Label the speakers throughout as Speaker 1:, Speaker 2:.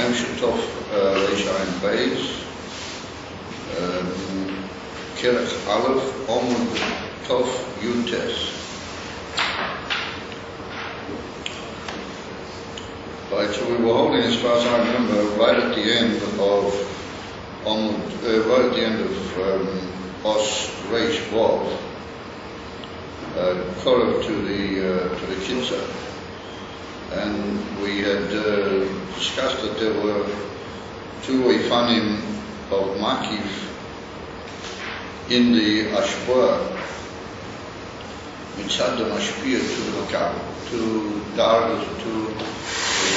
Speaker 1: Yom Shetov Reishaim Beis Kerech Aleph Omud Tov Yutes. Right, so we were holding, as far as I remember, right at the end of Omud, right at the end of Os Reish Vav, Korav to the Kitzah. And we had discussed that there were two Ifanim of Makif in the Ashbur, Mitzad the Mashpia to the Makab, two Dargas, two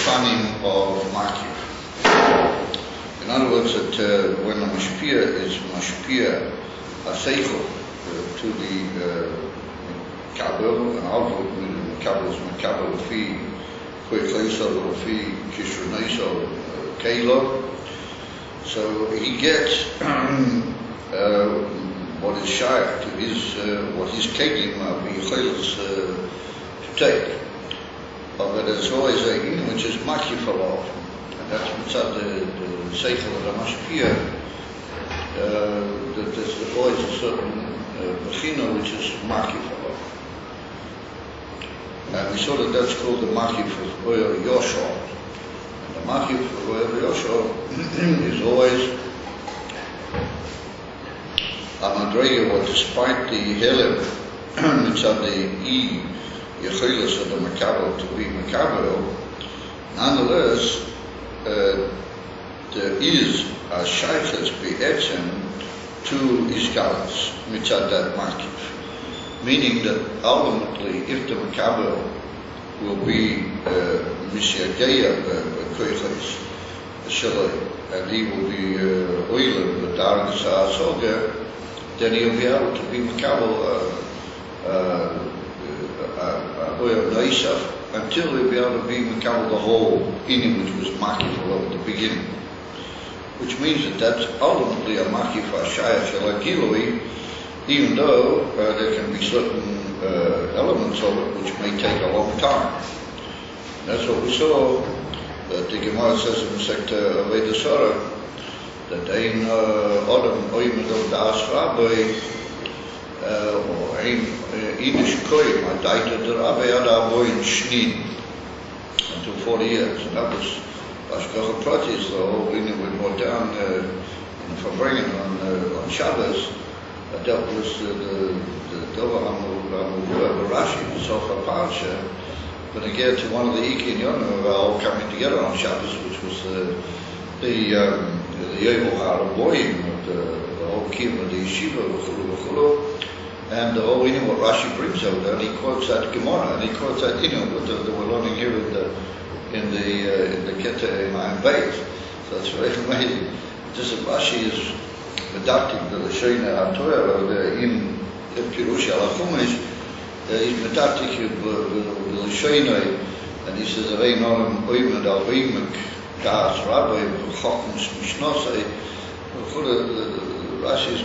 Speaker 1: Ifanim of Makif. In other words, that when the Mashpia is Mashpia Aseichel to the Makabel, and also Makabel is Makabel Fi so he gets what is shaykh to his what he's taking to take. But there's always a which is makif alav, and that's mitzad the seichel of the mashpia. That there's always a certain bechina which is makif alav. And we saw that that's called the Makif of Oyer Yosho. And the Makif of Oyer Yosho is always a Madrega, what despite the Helem, mitzad the Yechilas of the Makabel to be Makabel, nonetheless, there is a Shaykhas Be'etzem to Iskalas, mitzad that Makif. Meaning that ultimately, if the Makabel will be Misyageya Koiches Shalai, and he will be Oilim, the Dargas Asoga, then he'll be able to be Makabel Oyer Naisaf until he'll be able to be Makabel the whole Inim, which was Makif at the beginning. Which means that that's ultimately a Makif Ashaya Shalai Giloi, even though there can be certain elements of it which may take a long time. That's what we saw. The Gemara says in Sekta Aveda Sora that Ein Odom Oimed of Das Rabbi or Ein Inish Koim Adaita the Rabbi Ada Boin Shnin until 40 years. And that was Ashgacha Pratis, the whole Inim we brought down from bringing on Shabbos. That was the Dover Hamuvah Rashi, the Sofa Parsha, but again to one of the Iki and Yonah all coming together on Shabbos, which was the Yovel Haraboyim, the whole Kim of the Yeshiva, and the whole Inim what Rashi brings over there, and he quotes that Gemara, and he quotes that Inim that we're learning here in the Keta Iman Beis. So it's very amazing. Just that Rashi is medactic the Lashona HaTorah in Pirush Al-Chumash, he's medactic the Lashona, and he says, Avein Olam Oimed Al-Oimek Das Rabbi B'Chokm Shmishnasei. Rashi is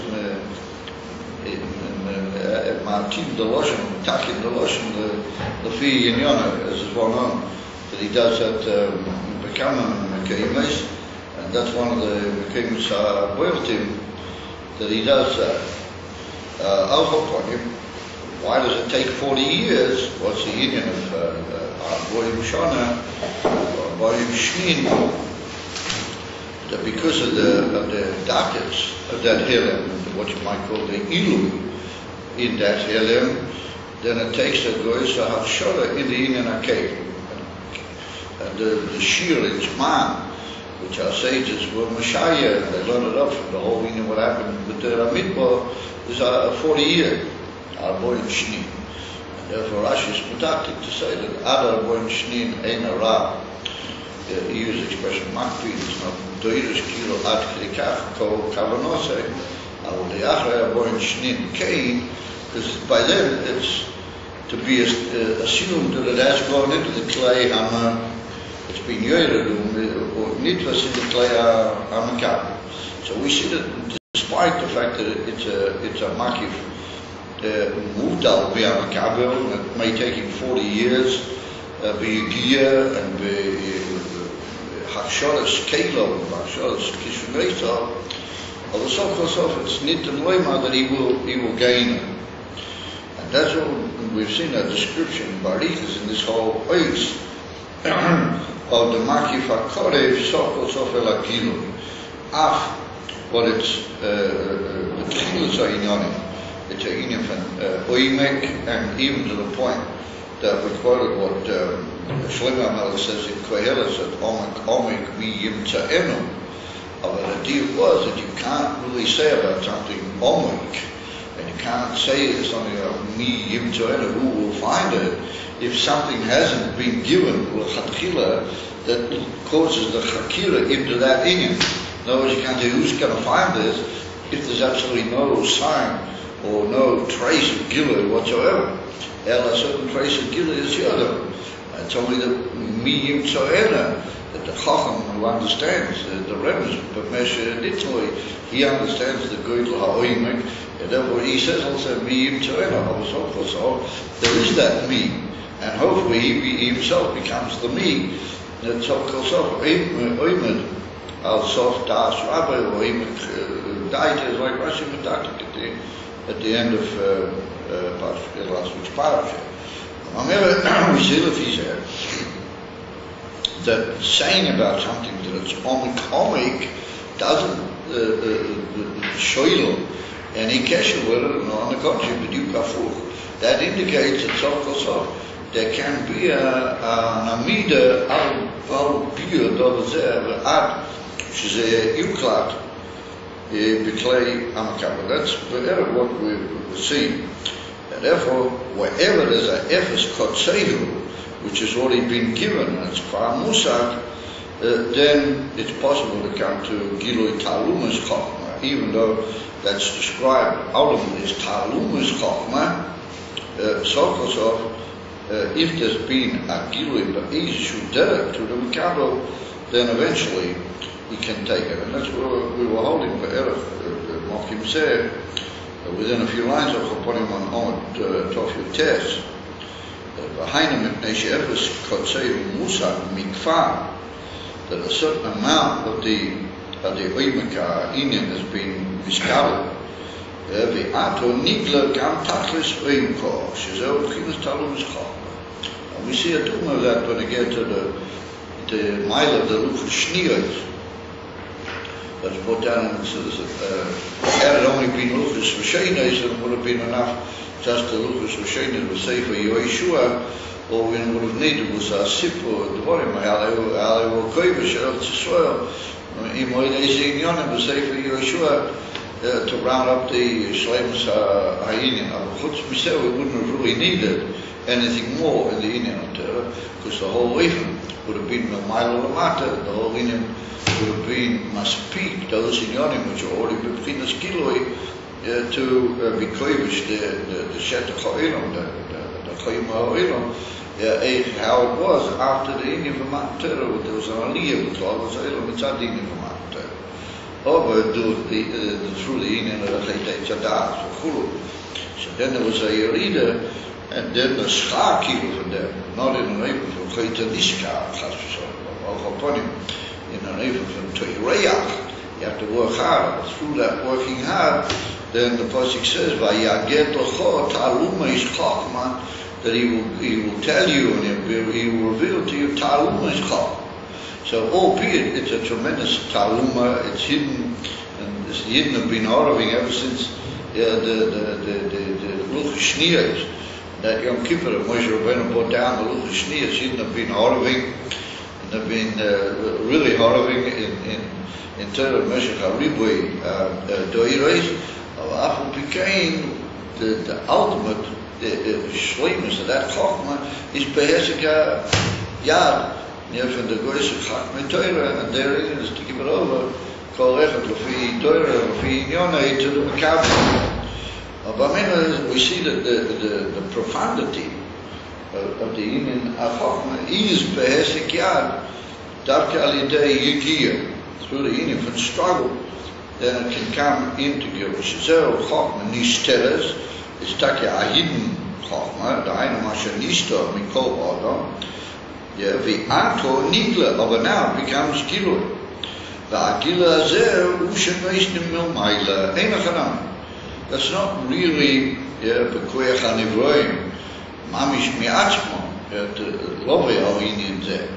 Speaker 1: Ma'atim the Lashon, Takim the Lashon, the Fi Yinyana, as is well known, that he does that Bekamam Mekeimes, and that's one of the Mekeimes Boiltim, that he does that. Why does it take 40 years? What's the union of Boyim Shana or Boyim Shnin? That because of the dakets of that Helem, what you might call the Ilu in that Helem, then it takes a Goyis Hafshara in the Union Akeh. And the Shir in Zman, which our sages were Mashaya, and they learned it up from the whole meaning what happened with the Ramidbar, is a 40 year, Arboin Shnin. And therefore Rashi is medactic to say that Ad Arboin Shnin Ein Ara, he used the expression Makpi, it's not Doirish Kilo Ad Klikach Ko Kavanosei, Al Liachra Arboin Shnin Kain, because by then it's to be assumed that it has gone into the clay hammer. It's been Yoredum or Nitwas in the Klei HaMakabel. So we see that despite the fact that it's a Makif Muvdal BeHaMakabel, it may take him 40 years, be Yigiyah and be Baksholas Kelo, Baksholas Kishuneta, or the Sokosof, it's Nitan Lema that he will gain it. And that's what we've seen that description in Barikas in this whole place of the Makifa Korev Sokosof El Agilu. Af, what it's the Tchilas are inyonim. It's a inyan from Oimek, and even to the point that we quoted what Shlomo HaMelech says in Koheles that Omek mi yimtza'enu. But the deal was that you can't really say about something Omek, and you can't say something about mi yimtza'enu, who will find it, if something hasn't been given with Chatchila that causes the Chakira into that inyan. In other words, you can't say who's going to find this if there's absolutely no sign or no trace of Gilui whatsoever. A certain trace of Gilui is Yodam. It's only the Miyim Tzoena, that the Chacham who understands, the Rebbe, but Meshe Nitzoi, he understands the Goydel HaOimek, and therefore he says also Miyim Tzoena, so there is that Me, and hopefully he himself becomes the Me, that so-called Oimed, Al-Sof Das Rabbi, or Oimek Daita, like Rashi Medatik at the end of last week's parasha. We see if he said that saying about something that it's omik doesn't show any kesher with it, and on the contrary, but you kafuch. That indicates that sof there can be an amida al biyud over there ad שזה yuklat Biklei Amakabah. That's what we see. And therefore, wherever there's a Efes Kotsehu, which has already been given, and it's Kvar Musag, then it's possible to come to Gilui Talumas Chochmah, even though that's described ultimately as Talumas Chochmah, Sokosov, if there's been a Gilui Ba'iz Shuderek to the Mikado, then eventually he can take it. And that's what we were holding for Erev Mokim said, within a few lines of Chaponim on Omid Tofyu Tes, V'hainu mipnei she'efes kotzei musag mikfar, that a certain amount of the Oimeka Inyan has been misguided. V'ato nigla gam tachlis Oimko, shezeu b'chinas talum ishchok. And we see a doom of that when we get to the mile of the Luchas Shniyot. That's put down and says had it only been Luchas V'Sheinos, it would have been enough just the Luchas V'Sheinos would say for Yeshua, or we would have needed was a sip or Dvorim, Alei Koivish, Eretz Yisrael, Imoid Ezinyonim would say for Yeshua to round up the Shleimus Ha'inyan. Chutz Miseh, we wouldn't have really needed anything more in the Inyan of Torah, because the whole Ephraim would have been the Milo Lamata, the whole Inyan would have been Maspik, those Inyanim which are already B'chinas Gilui, to be Koivish, the Shetach Ha'olam, the Chayim Ha'olam, how it was after the Inyan of Matan Torah, there was an Aliyah, which was Ha'olam, it's not the Inyan of Matan Torah. Over through the Inyan of the Chaytei Tzadah, so then there was a Yerida, and then the Schar Kilo for them, not in an Eifel from Chaytei Nishka, in an Eifel from Toireyach. You have to work hard. Through that working hard, then the Pasuk says, "Vayaget locho taluma ish chachma," that he will tell you and he will reveal to you taluma ish chachma. So, albeit it's a tremendous taluma, it's hidden, and this hidden have been horrifying ever since the Luchas Shniyos. That Yom Kippur, Moshe Rabbeinu brought down the Luchas Shniyos, hidden have been horrifying, and have been really horrifying in terms of Meshech HaRibui Doiros. After became the ultimate shleimus of that Chochmah is Behesika Yad, from the Goyes of Chachmei Torah, and therein is to give it over Kol Echad Lefi Torah Lefi Inyonei to the Mekabel. But we see that the profundity of the Inyan HaChochmah is Behesik Yad, Davka Al Yidei Yigiyah, through the Inyan from struggle. Then it can come into Girush. Zero Chochmah Nishteres, it's Taki a hidden Chochmah, the Ainu Masha Nishta Mikol Adam, V'ato nigla, but now it becomes gilui. V'agila azeh u'shenoisnim milmaila, einachanam. That's not really bekoyach hanivroim, mamish mi'atzmo, the lovely Armenian there.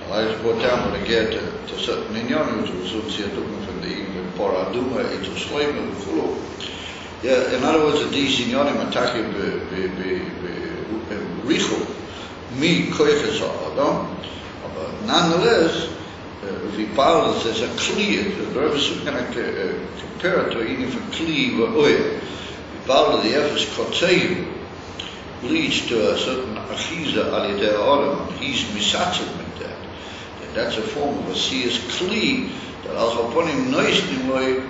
Speaker 1: I was brought down when I get to certain inyonim, which was unziadum from the even paraduma, it was slave and full. In other words, these inyonim attack richu, mi koyches adam, but nonetheless, Vipal says a clear, the Rebbe is going to compare it to even for kli or oil. Vipal, the Efes Kotzeyu, leads to a certain achiza alidei adam, and he's misatzim with that. And that's a form of a siyas kli, that al chaponim noisnim loy,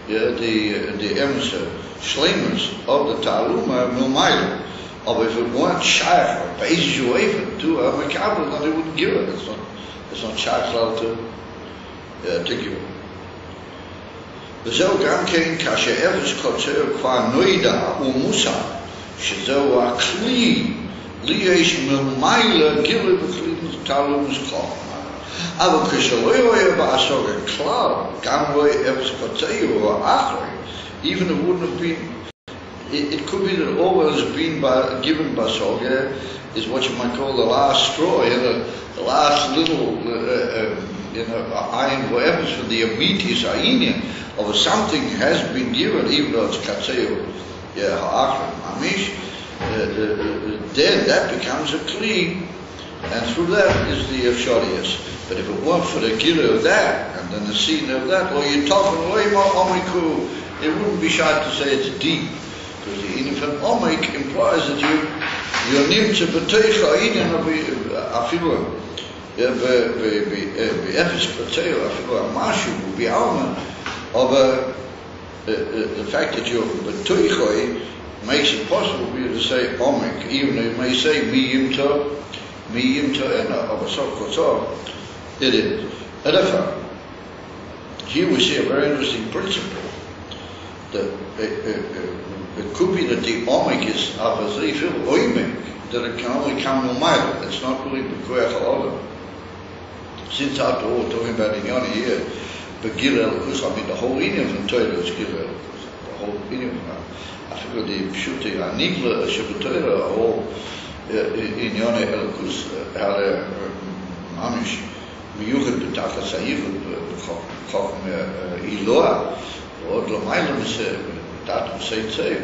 Speaker 1: the emissar, shleimus of the taluma milmayla. Or if it weren't shaykh or pays you away to a makabel, then they wouldn't give it. It's not shaykh to give it. וזהו גם כן כאשר אפס קוצר כבר נוידע ומוסר שזהו הכלי לי יש ממילא גילה בכלי תלומס חוכמה אבל כשלא יהיה בעסוק הכלל גם לא יהיה אפס קוצר או אחרי even it wouldn't have been it could be that all that has been given by Soga is what you might call the last straw, the last little iron whatever for the amitis ainian of something has been given, even though it's katseu ha'achrim mamish. Then that becomes a kli, and through that is the efsharius. But if it weren't for the gila of that and then the scene of that, or you're talking away more omiku, it wouldn't be shy to say it's deep. Because the infant omik implies that you're nimtza b'teicha inin afilu b'efes b'teicha afilu amashu b'alma of the fact that you're b'teicha makes it possible for you to say omik, even though you may say miyimta ena of a sof. It is. Edefa. Here we see a very interesting principle that it could be that the omik is avazifil oimik, that it can only come no matter. It's not really b'koyach ha'odam. Since after all, talking about Inyani here, but Gil Elikus, I mean the whole Indian from Torah is Gil Elikus. The whole Indian I forgot the Pshuti, Anigla, Shabbatera, all Inyani Elikus, Hale, Mamish, Miyuchat, B'tachas Ha'yichut, Chokm Iloa, Od Lamaylam is that say.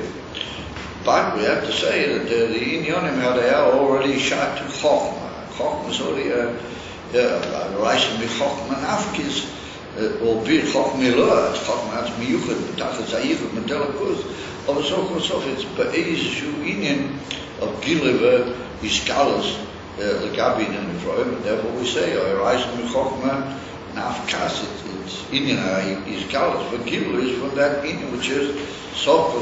Speaker 1: But we have to say that the Inyonim they are already shot to Chokma. Chokma is already a Reishim Chokma Nafkis, or be Chokma Iloa, Chokma Hatz Miyuchat, B'tachas Ha'yichut, Medelakuz, or so it's Be'ezhu Inyan of Giliver, Iskalas, Legabin and Ephraim, and therefore we say, Reishim Chokma Nafkas, it's Inyan Iskalas, but Giliver is from that Inyan which is sof,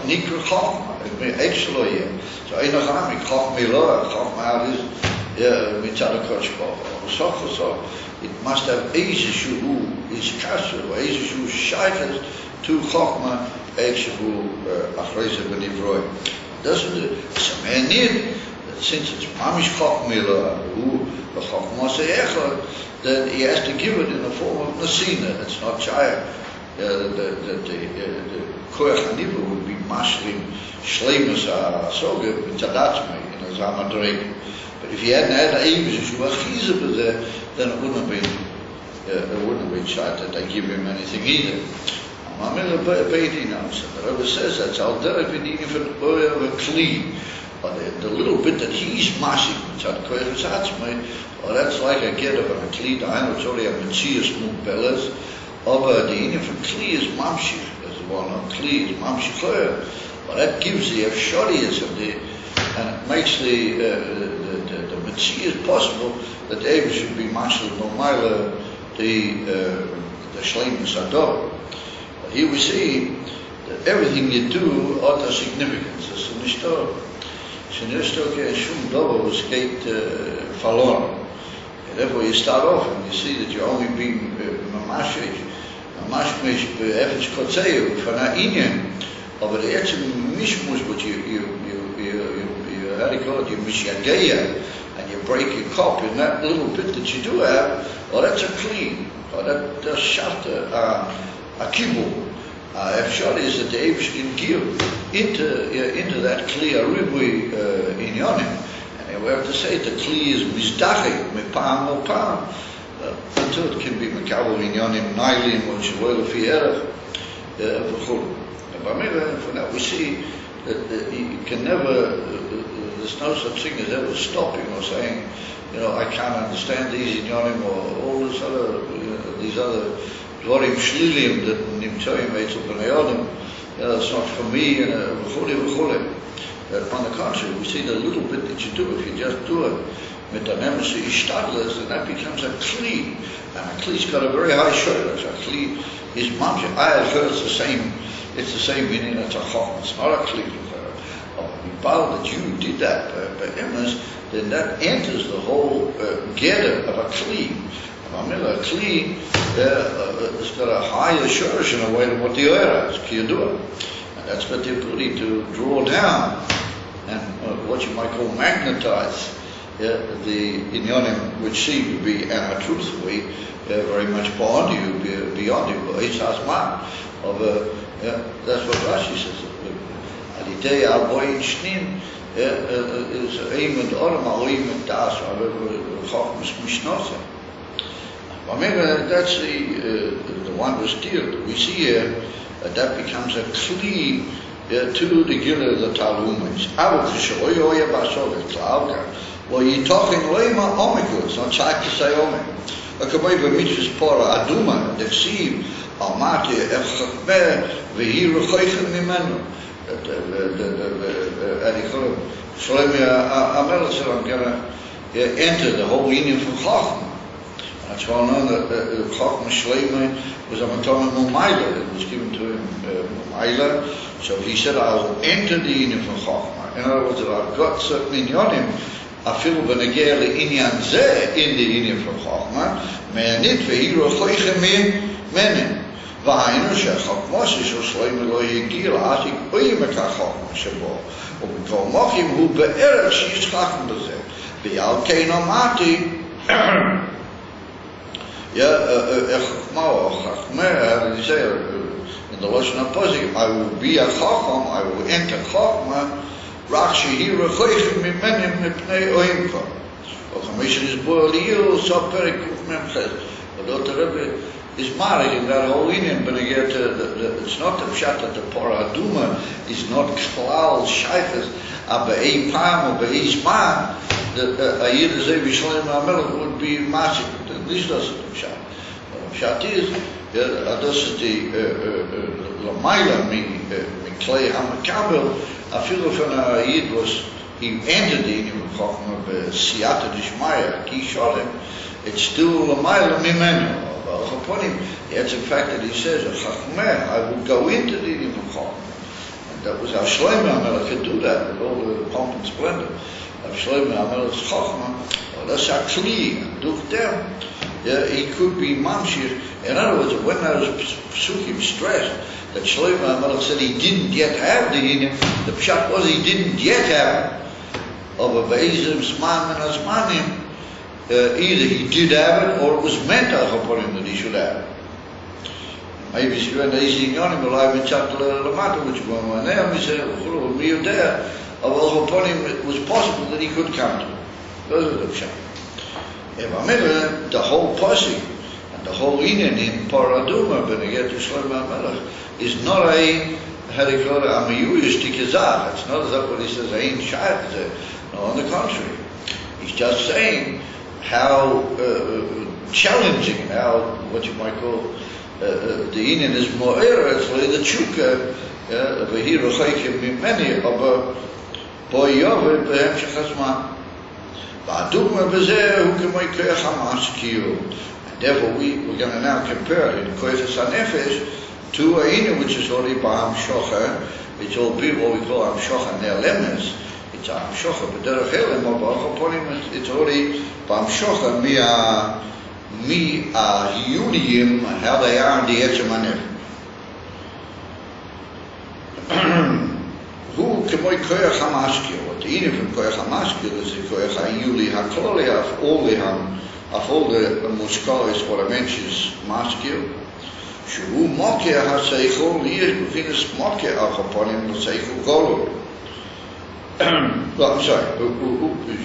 Speaker 1: nikra chokma, it may actually, so einachami, chokma iloa, chokma is, mitzad HaKodesh, sof, it must have eizeshu is kasher, eizeshu shaykhas to chokma, eizeshu achreza b'nivroi. Doesn't it, it's a man need, since it's mamish chokma iloa, the chokma se'echad, then he has to give it in the form of nasina, it's not chayah. The koyach haniva would be mashlim shleimus soga b'tadatzmei in a zamadreg. But if you hadn't had Avis Shuachiza there, then it wouldn't have been shot that they give him anything either. Mamil Beiti now, the Rebbe says that's al derek v'nigim for the boy of a kli. Or the little bit that he's mashing, tzad koyach zatzmei, or that's like a get of a kli, it's only a metzias mukbeles. Aber the Indian for Kli is Mamshich, as the one on Kli is Mamshich. But that gives the Efsharias of the, and it makes the Metzias possible that David should be Mashal Nomaila, the Shleimus Ador. But here we see that everything you do ought to significance. It's an Ishtor. Shinishtor Shum Dovo was gate Falon. Therefore you start off and you see that you're only being Mamashich. Mashmish be'efetz kotzeyu for na inyan, but the actual mishmush, but you had to call it, you mishageya, and you break your cup in that little bit that you do have, well, that's a kli, or that's shata, a kibul. Efshar is that the Eibush can give into that kli a ribui inyonim. And we have to say the kli is mizdachik, mepam o pam, until it can be mekabel inyonim nailim, or shavoil fi erech, v'chul. For now we see that you can never, there's no such thing as ever stopping or saying, I can't understand these inyonim or all this other, these other dvarim shlilim that nimtzoyim eitzel b'nei adam. It's not for me, and v'chule. On the contrary, we see the little bit that you do, if you just do it with the nemes ishtadlis, then that becomes a kli, and a kli's got a very high shoulders. A kli is mamsheh. I have heard it's the same meaning as a chacham. It's not a kli. That you did that by emes, then that enters the whole gather of a kli. A kli has got a higher shurish in a way than what the oira is, kiyadua. And that's what the ability to draw down and what you might call magnetize the inyonim which seem to be, and are truthfully very much beyond you, it's asman. That's what Rashi says. Alidei al-boyin shnin is eimed oram al-eimed das, chachmas mishnose. That's the one was steered. We see here that becomes a kli to the gila of the talumis. Well, you're talking lema omiku. It's not sack to say omik. A kaboiva mitzvahs pora aduma dechsiv almati echachmeh v'hi rechoichem mimenu. Shlomi HaMelech said, I'm going to enter the whole union from Chachma. That's well known that Chachma Shlomi was a Matana Mumayla. It was given to him Mumayla. So he said, I will enter the union from Chachma. In other words, that I've got certain inyonim, afilu b'negeh le'inyan zeh in the union from Chachma, me'anit v'hi rochoichem mimenu. והיינו שהחכמוס של שלמה לא הגיע לעתיק אוימק החכמה שבו ובכל מוחים הוא בערך שיש חכם בזה ועל כן אמרתי חכמה או חכמה in the Lashon HaPosik I will be a chacham, I will enter chachma רק שהיא רחויכם ממני מפני אוימך וחמישן הסבור ליהו סוף פרק קמ"ח ודות הרבי is married in that whole union, but again, it's not the pshat that the paraduma is not klal shayfes, aber ein pam or beizman, the Ayid Zevi Shlomo HaMelech would be massive. At least that's the pshat. The pshat is, das the Lamaila Miklei HaMakabel, afilu from Ayid was, he entered the union of Chachma, Siyata Dishmaya, Ki Sholem, it's still Lamaila Mimenu. Upon him, it's in fact that he says, I will go into the union of Chachma. And that was how Shlomo HaMelech could do that with all the pomp and splendor of Shlomo HaMelech's Chachma. Well, that's a kli, duch dem. He could be mamshir. In other words, when those psukim stressed that Shlomo HaMelech said he didn't yet have the union, the pshat was he didn't yet have it. Of a beizim sman and asmanim, either he did have it or it was meant upon him that he should have it. Maybe if you went easy inyonim, alive in chat lamata, which one there, we say, me you there. Well, upon him it was possible that he could come to it. Those are the pshat. The whole posse and the whole inyan in paraduma, when they get to Shlomo HaMelech, is not a amiyuyish tikazah. It's not as what he says, ain't shayat. No, on the contrary. He's just saying how challenging, how what you might call the inyan is more it's like the chuka v'hi rochaykim mimeni aber bo yovel behem shechazman v'adugma b'zeh hu k'moi koyach ha'maskiyu. And therefore we're going to now compare in koyach ha'nefesh to a inyan which is already ba'am shocha. It's all be what we call am shocha ne'alemes. It's am shocha b'derech elem, but upon him it's already ba'am shocha mi hiyuniyim, how they are in the etzem hanefesh. Who kemoi koyach hamaskil. What the inyan from koyach hamaskil is the koyach hayuli hakloli of all the muskalis what I mentioned is maskil. Shu mokeh haseichel liyesh befinas mokeh achaponim l'seichel golul. Well, I'm sorry.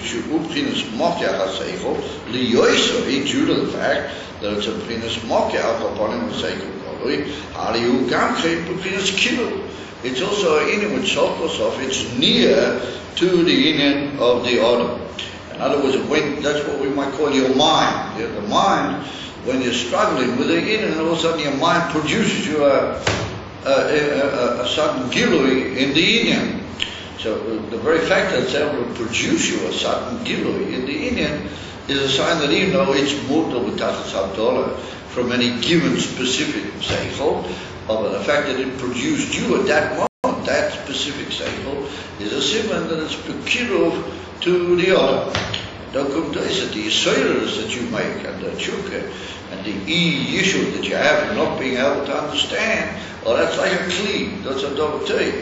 Speaker 1: Shu befinas mokeh haseichel liyoiso due to the fact that it's a befinas mokeh achaponim l'seichel golul. Hariu gamkein befinas kilu. It's also an inyan which Shalkosov, it's near to the inyan of the order. In other words, that's what we might call your mind. Yeah, the mind, when you're struggling with the inyan, and all of a sudden your mind produces you a sudden gilui in the inyan. So the very fact that it's able to produce you a sudden gilui in the inyan is a sign that even though it's mudal b'tachas havdalah from any given specific seichel, but the fact that it produced you at that moment, that specific seichel, is a siman that it's peculiar to the other. Don't come to is it the yisoiras that you make, and the chukah, and the issue that you have of not being able to understand, or that's like a kli, that's a dovatei.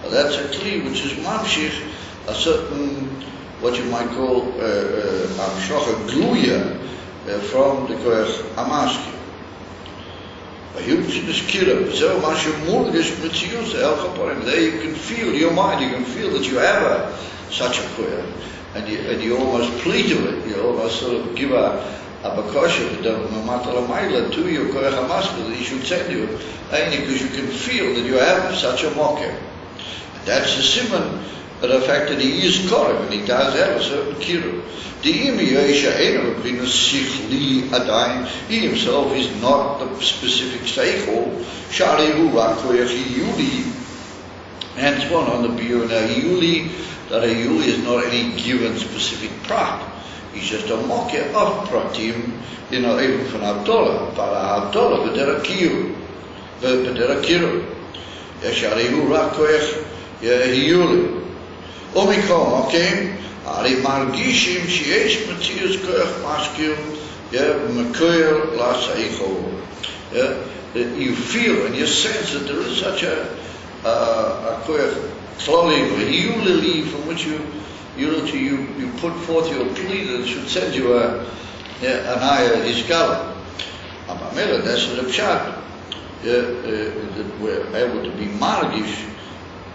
Speaker 1: That's a kli which is mamshich, a certain, what you might call, amshocha gluya, from the koyach amaski. There you can feel your mind, you can feel that you have such a prayer, and you almost plead to it, you almost sort of give a bakosha to your koyach hamaskil that he should send you, because you can feel that you have such a mocker. That's the simon of the fact that he is korek, and he does have a certain kiru. He himself is not the specific seichel. And it's one on the biur that a yuli is not any given specific prat. He's just a mocker of pratim, even from Havdalah. But Havdalah, v'dera kiru. V'dera kiru. Sharihu rak koyach yuli. Omikol, okay? Ari margishim sheyesh metzius koyach maskil, mekoyer la seichel. You feel and you sense that there is such a koyach kloli v'yulili from which you put forth your plea that should send you an ayah iskala. Amamela, that's the pshat. That we're able to be margish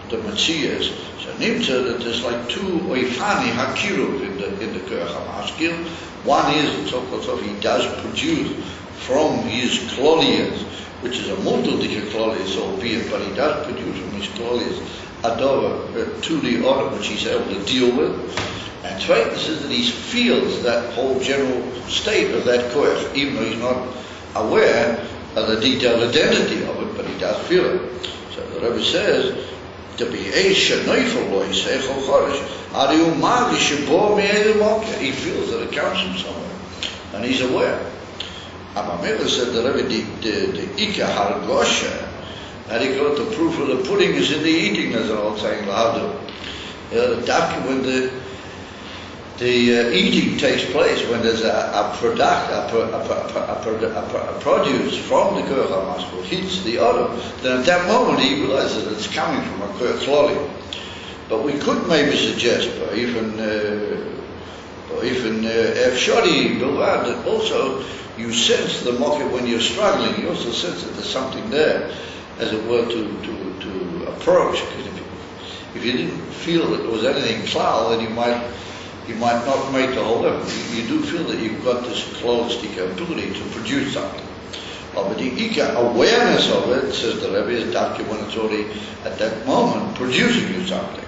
Speaker 1: the Metzias. So Nimtza that there's like two oifani hakiruv in the koyach hamaskil. One is so he does produce from his klolias, which is a multitude of klolias, albeit, but he does produce from his klolias adova to the order which he's able to deal with. And zweitens is that he feels that whole general state of that koyach, even though he's not aware of the detailed identity of it, but he does feel it. So the Rebbe says, to be Eisha Neufel Loi Seichel Chodesh, Ariu Magi Shebo Me'edu Mokeh. He feels that it comes from somewhere, and he's aware. Abamela said the Rebbe, the Ika Hargosha, and he got the proof of the pudding is in the eating, as they're all saying, when the eating takes place, when there's a produce from the koyach hamaskil hits the other, then at that moment he realizes that it's coming from a koyach kloli. But we could maybe suggest, even efshari bilvad, that also you sense the mocker when you're struggling. You also sense that there's something there, as it were, to approach. Because if you didn't feel that there was anything klal, then you might not make the whole effort. You do feel that you've got this closed ability to produce something. But the awareness of it, says the Rebbe, is dark when it's already at that moment producing you something.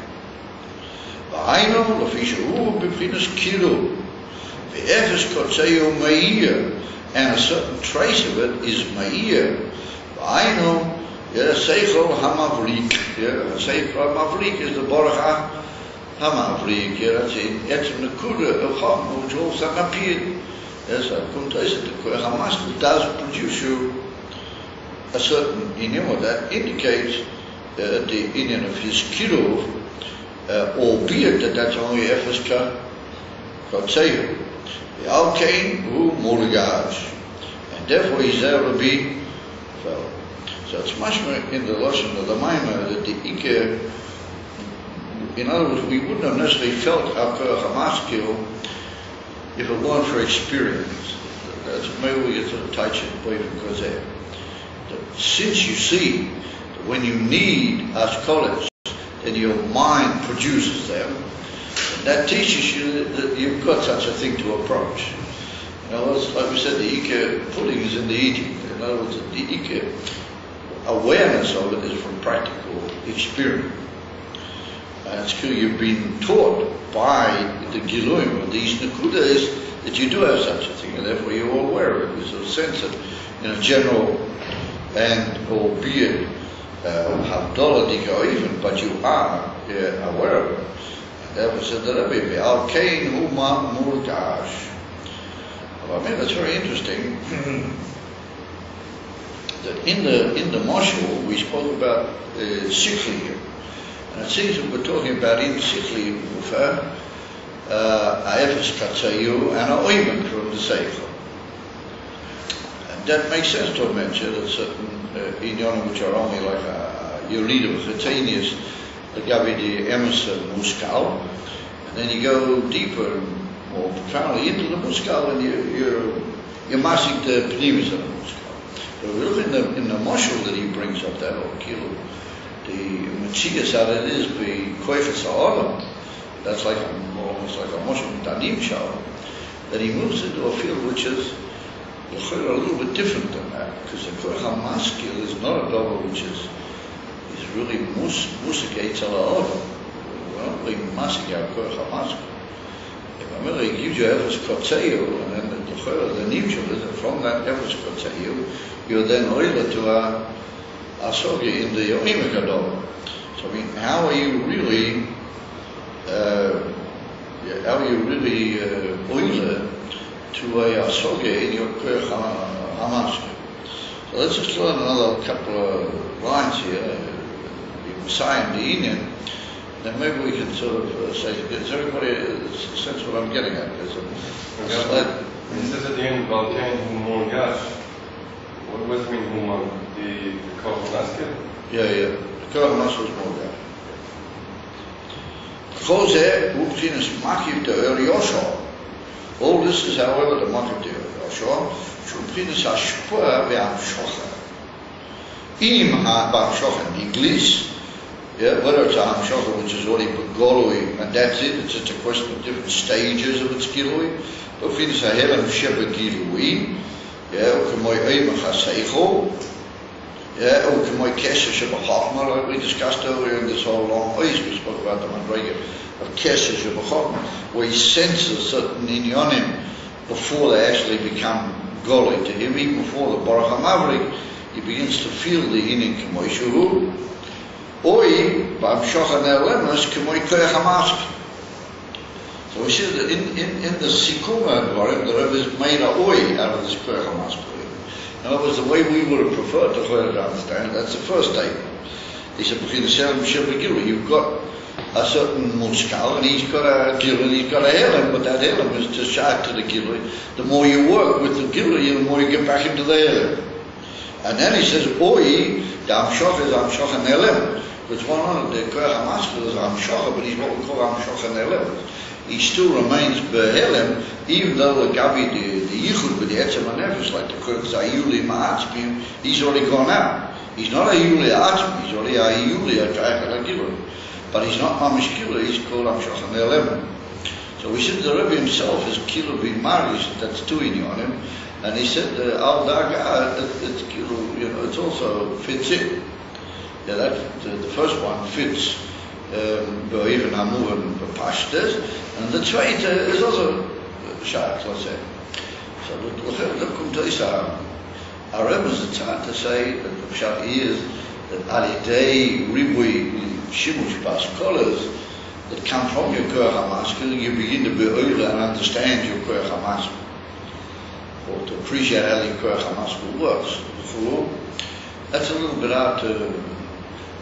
Speaker 1: And a certain trace of it is ma'ir. Seichel hamavrik. Seichel hamavrik is the Baruch HaMavrik. That's in Etzem Nekuda of Chachma, which also appeared. Yes, I come to say the koyach hamaskil does produce you a certain inyan that indicates the inyan of his kiruv, albeit that's only efes kotzeyu. The alkain who mulgaj, and therefore he's able to be fell. So it's much more in the lesson of the Maimah that the Ike in other words, we wouldn't have necessarily felt our Koach HaMaskil if it weren't for experience. That's maybe we get to the touch it because since you see that when you need Askolos, then your mind produces them, and that teaches you that you've got such a thing to approach. In other words, like we said, the Ika pudding is in the eating. In other words, the Ika awareness of it is from practical experience. And it's clear you've been taught by the Giluim, or these Nakudas, that you do have such a thing, and therefore you're all aware of it. There's a sense that, in a general and albeit Havdalah Dika even, but you are aware of it. And therefore said the Rebbe, Al Kain Huma Murgash. Well, I mean, that's very interesting. That in the Moshul we spoke about Sikhli, and it seems that we're talking about in Sikhli Ufa Efes Katsayu and Oimen from the Seichel. And that makes sense to mention that certain inyonim which are only like you read of Chetanius, the Gavi the Emerson Muskal, and then you go deeper and more profoundly into the Muskal, and you're massing the Pnimis of the Muskal. But we look in the Moshul that he brings up that or Kilo, the Metzias that it is be Koifetz Ha'olam. That's like almost like a Moshul Tanim Shal. Then he moves into a field which is a little bit different than that, because the Koach HaMaskil is not a double which is really Musik Ala Adam. We're not really Masik our Koach HaMaskil. If I'm really gives you Efes Kotzeyu, and then the Nimshal is that from that Efes Kotzeyu, you're then oiler to a Asogi in the Yoim Gadol. So I mean, how are you really oiler to a Asogi in your Koach HaMaskil? So let's just learn another couple of lines here, the Messiah and the Inyan. Then maybe we can sort of say, does everybody sense what I'm getting at? There's a slide.
Speaker 2: It says at the end, Valkain Humon Gash. What does it mean, Humon? The Koach HaMaskil?
Speaker 1: Yeah. The Koach HaMaskil is more Gash. Chose Ubchinas Makiv de Yosho. All this is, however, the Makiv de Yosho. Shubchinas Hashpua ve'amshocha. Im ha'amshocha niglis. Yeah, whether it's a Hamshocha which is already Begolui, and that's it, it's just a question of different stages of its Gilui. But if it's a Helen Sheba Gilui, yeah, or Kamoy Eimach HaSeichel, yeah, or Kamoy Kesha Sheba Chachma, like we discussed earlier in this whole long ois, we spoke about the Madrega of Kesha Sheba Chachma, where he senses certain inyonim before they actually become Goli to him, even before the Baruch HaMavrik, he begins to feel the Inin Kamoy Shuhu. Oi, b'amshocha ne'alemus k'moi Koach HaMaskil. So we see that in the Sikuma Dvarim, the Rebbe has made a oi out of this Koach HaMaskil. In other words, the way we would have preferred to understand, that's the first statement. He said, you've got a certain Muskal, and he's got a Gil, and he's got a Helim, but that Helim is to shout to the Gil. The more you work with the Gil, the more you get back into the Helim. And then he says, oi, the Amshocha is Amshocha Ne'elem. Because one on the Koach HaMaskil is Amshocha, but he's what we call Amshocha Ne'elem. He still remains Be'elem, even though the Gabi, the Yichud with the Etzem HaNefesh, like the Koach Zayuli Ma'atzmim, he's already gone out. He's not a Yuli Atzmi, he's already a Yuli Atzmi, but he's not Mamish Kilo, he's called Amshocha Ne'elem. So we said the Rebbe himself is Kilo bin Marish, that's two on him, and he said Al Daga, it's Kilo, it also fits in. Yeah, that the first one fits even Hamur and Pashtas, and the zweite is also Shach, let's say. So look to this. Our Rebbe's attempt to say that the Pshat is that Alidei Ribui Shimush Bas Kolas that come from your Koach HaMaskil, you begin to be oiler and understand your Koach HaMaskil, or to appreciate how your Koach HaMaskil works. That's a little bit out to.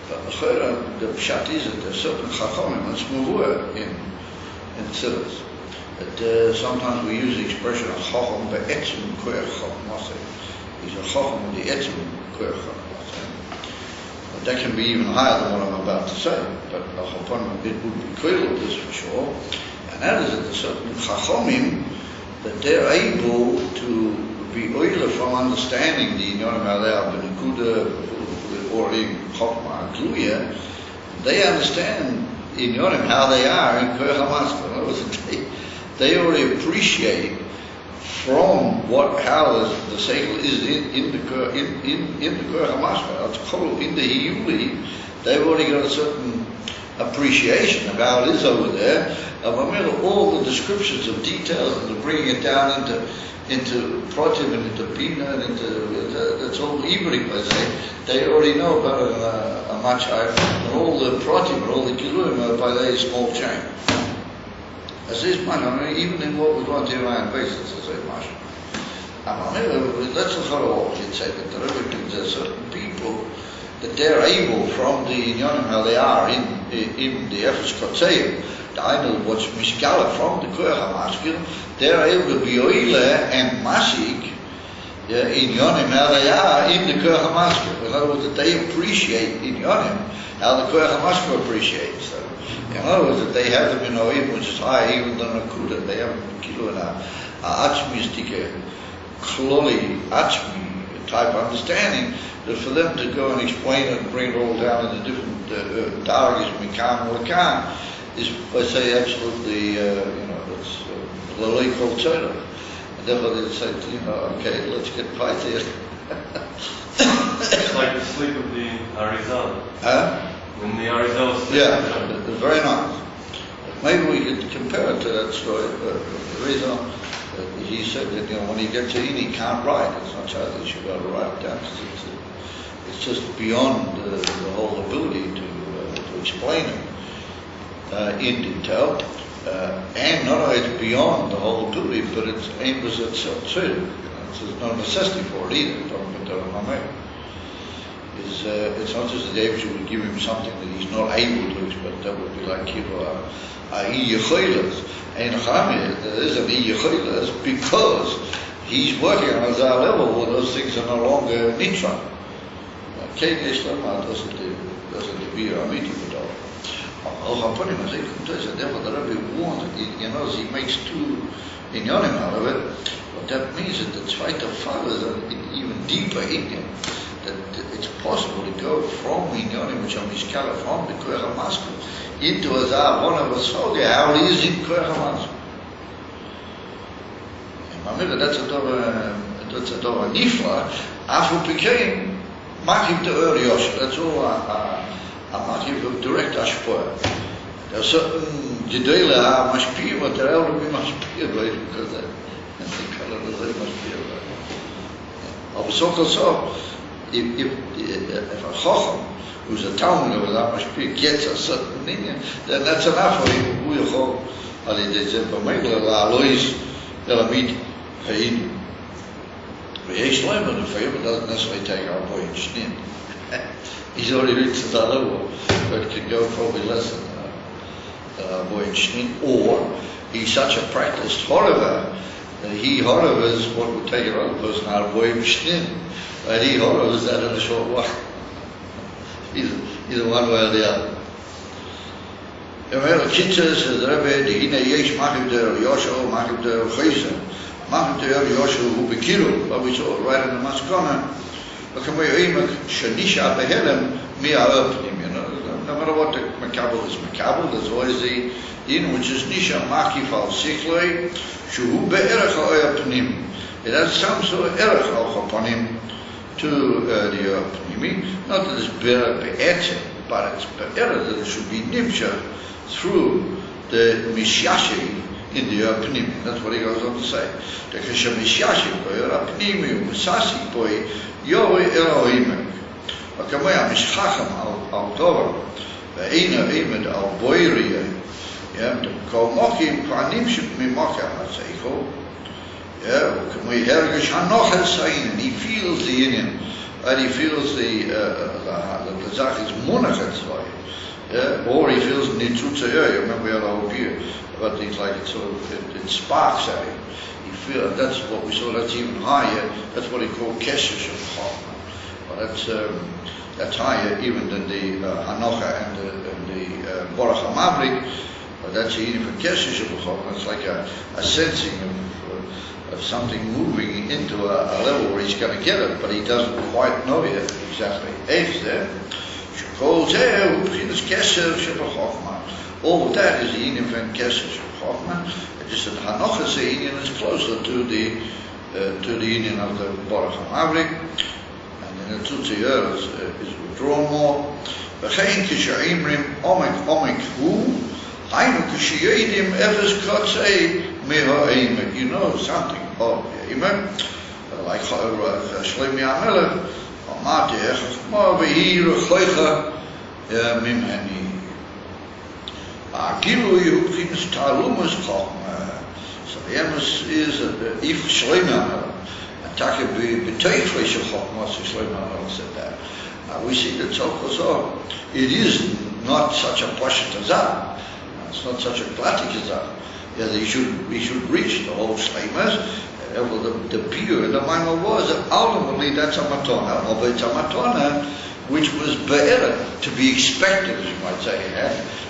Speaker 1: But the Pshat is that there's certain Chachamim, it's Mavur in Tzilas. That sometimes we use the expression of Chacham be'etzim Koach HaMaskil. He's a Chacham with the etzim Koach HaMaskil. that can be even higher than what I'm about to say, but it would be clear of this for sure. And that is that the certain chachomim, that they're able to be oiler from understanding the inyanim halei b'nekuda or in chokmah gluya. They understand inyanim how they are in koach hamaskil. In other words, they already appreciate from how the seichel is in the koach hamaskil. It's called in the hiyuli. They've already got a certain appreciation of how it is over there. All the descriptions of details and bringing it down into protim and into bina and into that's all ibrik, I say. They already know about a much higher, and all the protim and all the kiluim are by a small chain. As is much, even in what we want to Iran basis, as I much. Let's look at all. You'd say that there are certain people that they're able from the inyanim how they are in the Efes Kotzeim, I know what's mishkala from the koach hamaskil, they're able to be oile and masik inyanim how they are in the koach hamaskil. In other words, that they appreciate inyanim how the koach hamaskil appreciates them. In other words, that they have them in oim which is higher even than a kuda. They have kilo and a achmistic, kloli achmi type understanding. That for them to go and explain it and bring it all down into different dargis, mikam or kan, is, I say, absolutely, it's laloi kol tzorah. And therefore they say, okay, let's get right here.
Speaker 2: It's like the sleep of the Arizal.
Speaker 1: Huh?
Speaker 2: When the Arizal sleep.
Speaker 1: Yeah, it's very nice. Maybe we could compare it to that story. The reason he said that, when he gets in, he can't write. It's not so that he should be able to write it down, because it's just beyond the whole ability to explain it in detail, and not only it's beyond the whole ability, but it's aimed at itself too. There's no necessity for it either. It's not just that David would give him something that he's not able to explain. That would be like there is an iyechoilas because he's working on a level where those things are no longer nitra. Doesn't be amiti for therefore the Rebbe warned, he makes two inyanim out of it. What that means is that the zweite Fall is even deeper in him. That it's possible to go from inyanim which are mishkala from the koach hamaskil into a one of a soga how it is in koach hamaskil. And that's a dova nifla. After became makim to Yosh. That's all a makim of direct ashpoa. There are certain jedela mashpiyah, but they're able to be mashpiyah because they color the same mashpiyah. But so if a chacham who's a talmud with a mashpiyah gets a certain thing, then that's enough for him. Who you call ali de zempa megla la alois elamid hayin. Yesh Leiman, if it doesn't necessarily take our boy in Shnin. He's already reached that level, but it can go probably less than boy in Shnin, or he's such a practiced Horever that he Horevers what would take another person out of boy in Shnin, but he Horevers that in a short while. Either one way or the other. Kitzer says the Rebbe, Hine Yesh Machim Der Yosho, Machim Der Chayzer. Machim to Yoshu who bekiru, but we saw it right in the Maskana. But can we aimak shanisha behelem mi'arapnim? No matter what the makabel is makabel, there's always the in which is nisha makif al sikloi shuhu be'erach ha'oyapnim. It has some sort of erach al-chapanim to the oyapnimi. Not that it's be'etzem, but it's be'erach that it should be nimsha through the mishyashi in the Pnimi. That's what he goes on to say. The Kishamishyashi boy, or Pnimi, Musasi boy, Yahweh Elohimek. Akamoya Mishchacham al Torah, Ve'ena Emed al Boiriya, the Komokim Panim Ship Mimoka Haseicho, Kamoy Hergish Hanoch Hasain, and he feels the Indian, and he feels the Zach is Monachat, or he feels Nitzutza. You remember we had a whole beer. But it's like it sparks at him. You feel that's what we saw. That's even higher. That's what he called kesher shel chachma. But That's higher even than the Hanocha and the Borach HaMavrik. But that's the Inim and Kesher Shebechokma. It's like a sensing of something moving into a level where he's going to get it, but he doesn't quite know yet exactly. All of that is the Inim and Kesher Shebechokma. Just that Hanocha Inyan is closer to the Inyan of the Borach HaMavrik, and then the Tutziyer is withdrawn more. V'chein k'she'imrim omek hu, hainu k'she'yedim efes kotzei me'ha'emek. You know something of Emek, like Shlomi HaMelech, Amati echachma v'hi rechoicha mimeni. Gilui hu b'chinas talumas chokma. So the emes is if Shlomi HaMelech, and Taka b'toifrei shel chokma, so Shlomi HaMelech said that. We see that so it is not such a pashat azah. It's not such a klatik azah. Yeah, we should reach the whole shleimas. The pure and the minor was that ultimately that's a matona, or it's a matona which was be'era, to be expected, as you might say,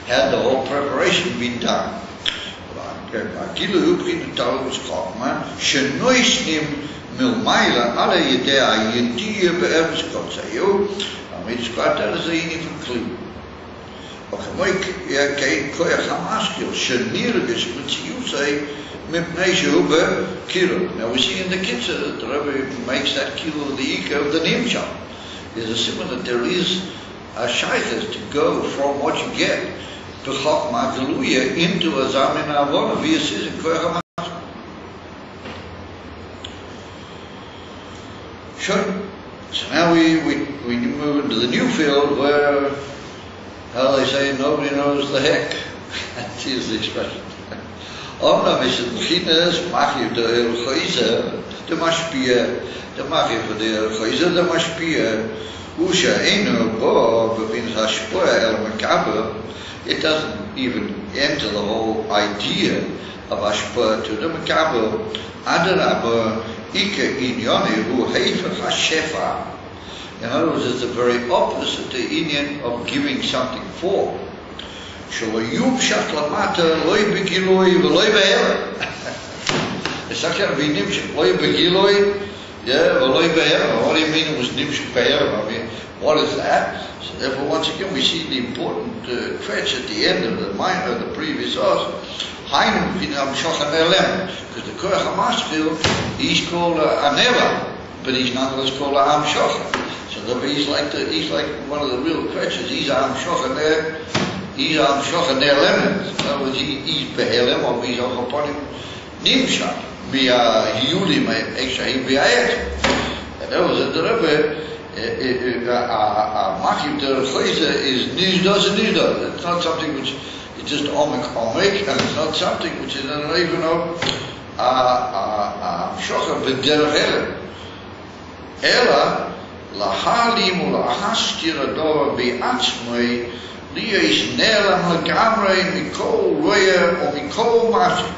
Speaker 1: had the whole preparation been done. Milmaila ala yedea yediya be'emes kotzayu. We describe that as a Inim from Kli. Okamoik kein koyach hamaskil shenirgish mitziyusei mipnei shehu be'kilo. Now we see in the Kitzur that the Rebbe makes that kilo of the Ika of the Nimshal. There's a simile that there is a shaykhas to go from what you get to Chokma Geluya into a Zamin Avona via Sizin koyach hamaskil. Sure. So now we move into the new field where, how they say, nobody knows the heck. That is the expression. Omnam is het beginnes, machir de Elchaizer, de Mashpia, de machir van de Elchaizer, de Mashpia, Usha Eno Bo, Bevins Hashpoa El Makaber. It doesn't even enter the whole idea of Hashpoa to the Makaber. Adarabah. In other words, it's the very opposite, the Inyan of giving something for. It's not going to be nimshik. What do you mean it was nimshik be'er? I mean, what is that? So therefore, once again, we see the important crutch at the end of the minor of the previous verse. Because the Koyach HaMaskil, he's called Anela, but he's nonetheless called Am Shochan. So he's like one of the real crutches. He's Am Shochan there. He's Am Shochan there lemon. In other words, he's Behelem or he's upon him Nimsha. Be a Yudim extra he be a and that was the Rebbe. Machim der Chayze is Nizdos and Nizdos. It's not something which is just Omek, and it's not something which is not even of Shochan b'derech Elem. Ela lahalim ulahashtir adova be'atzmei liyes nelam legamrei mikol roya or mikol mashim.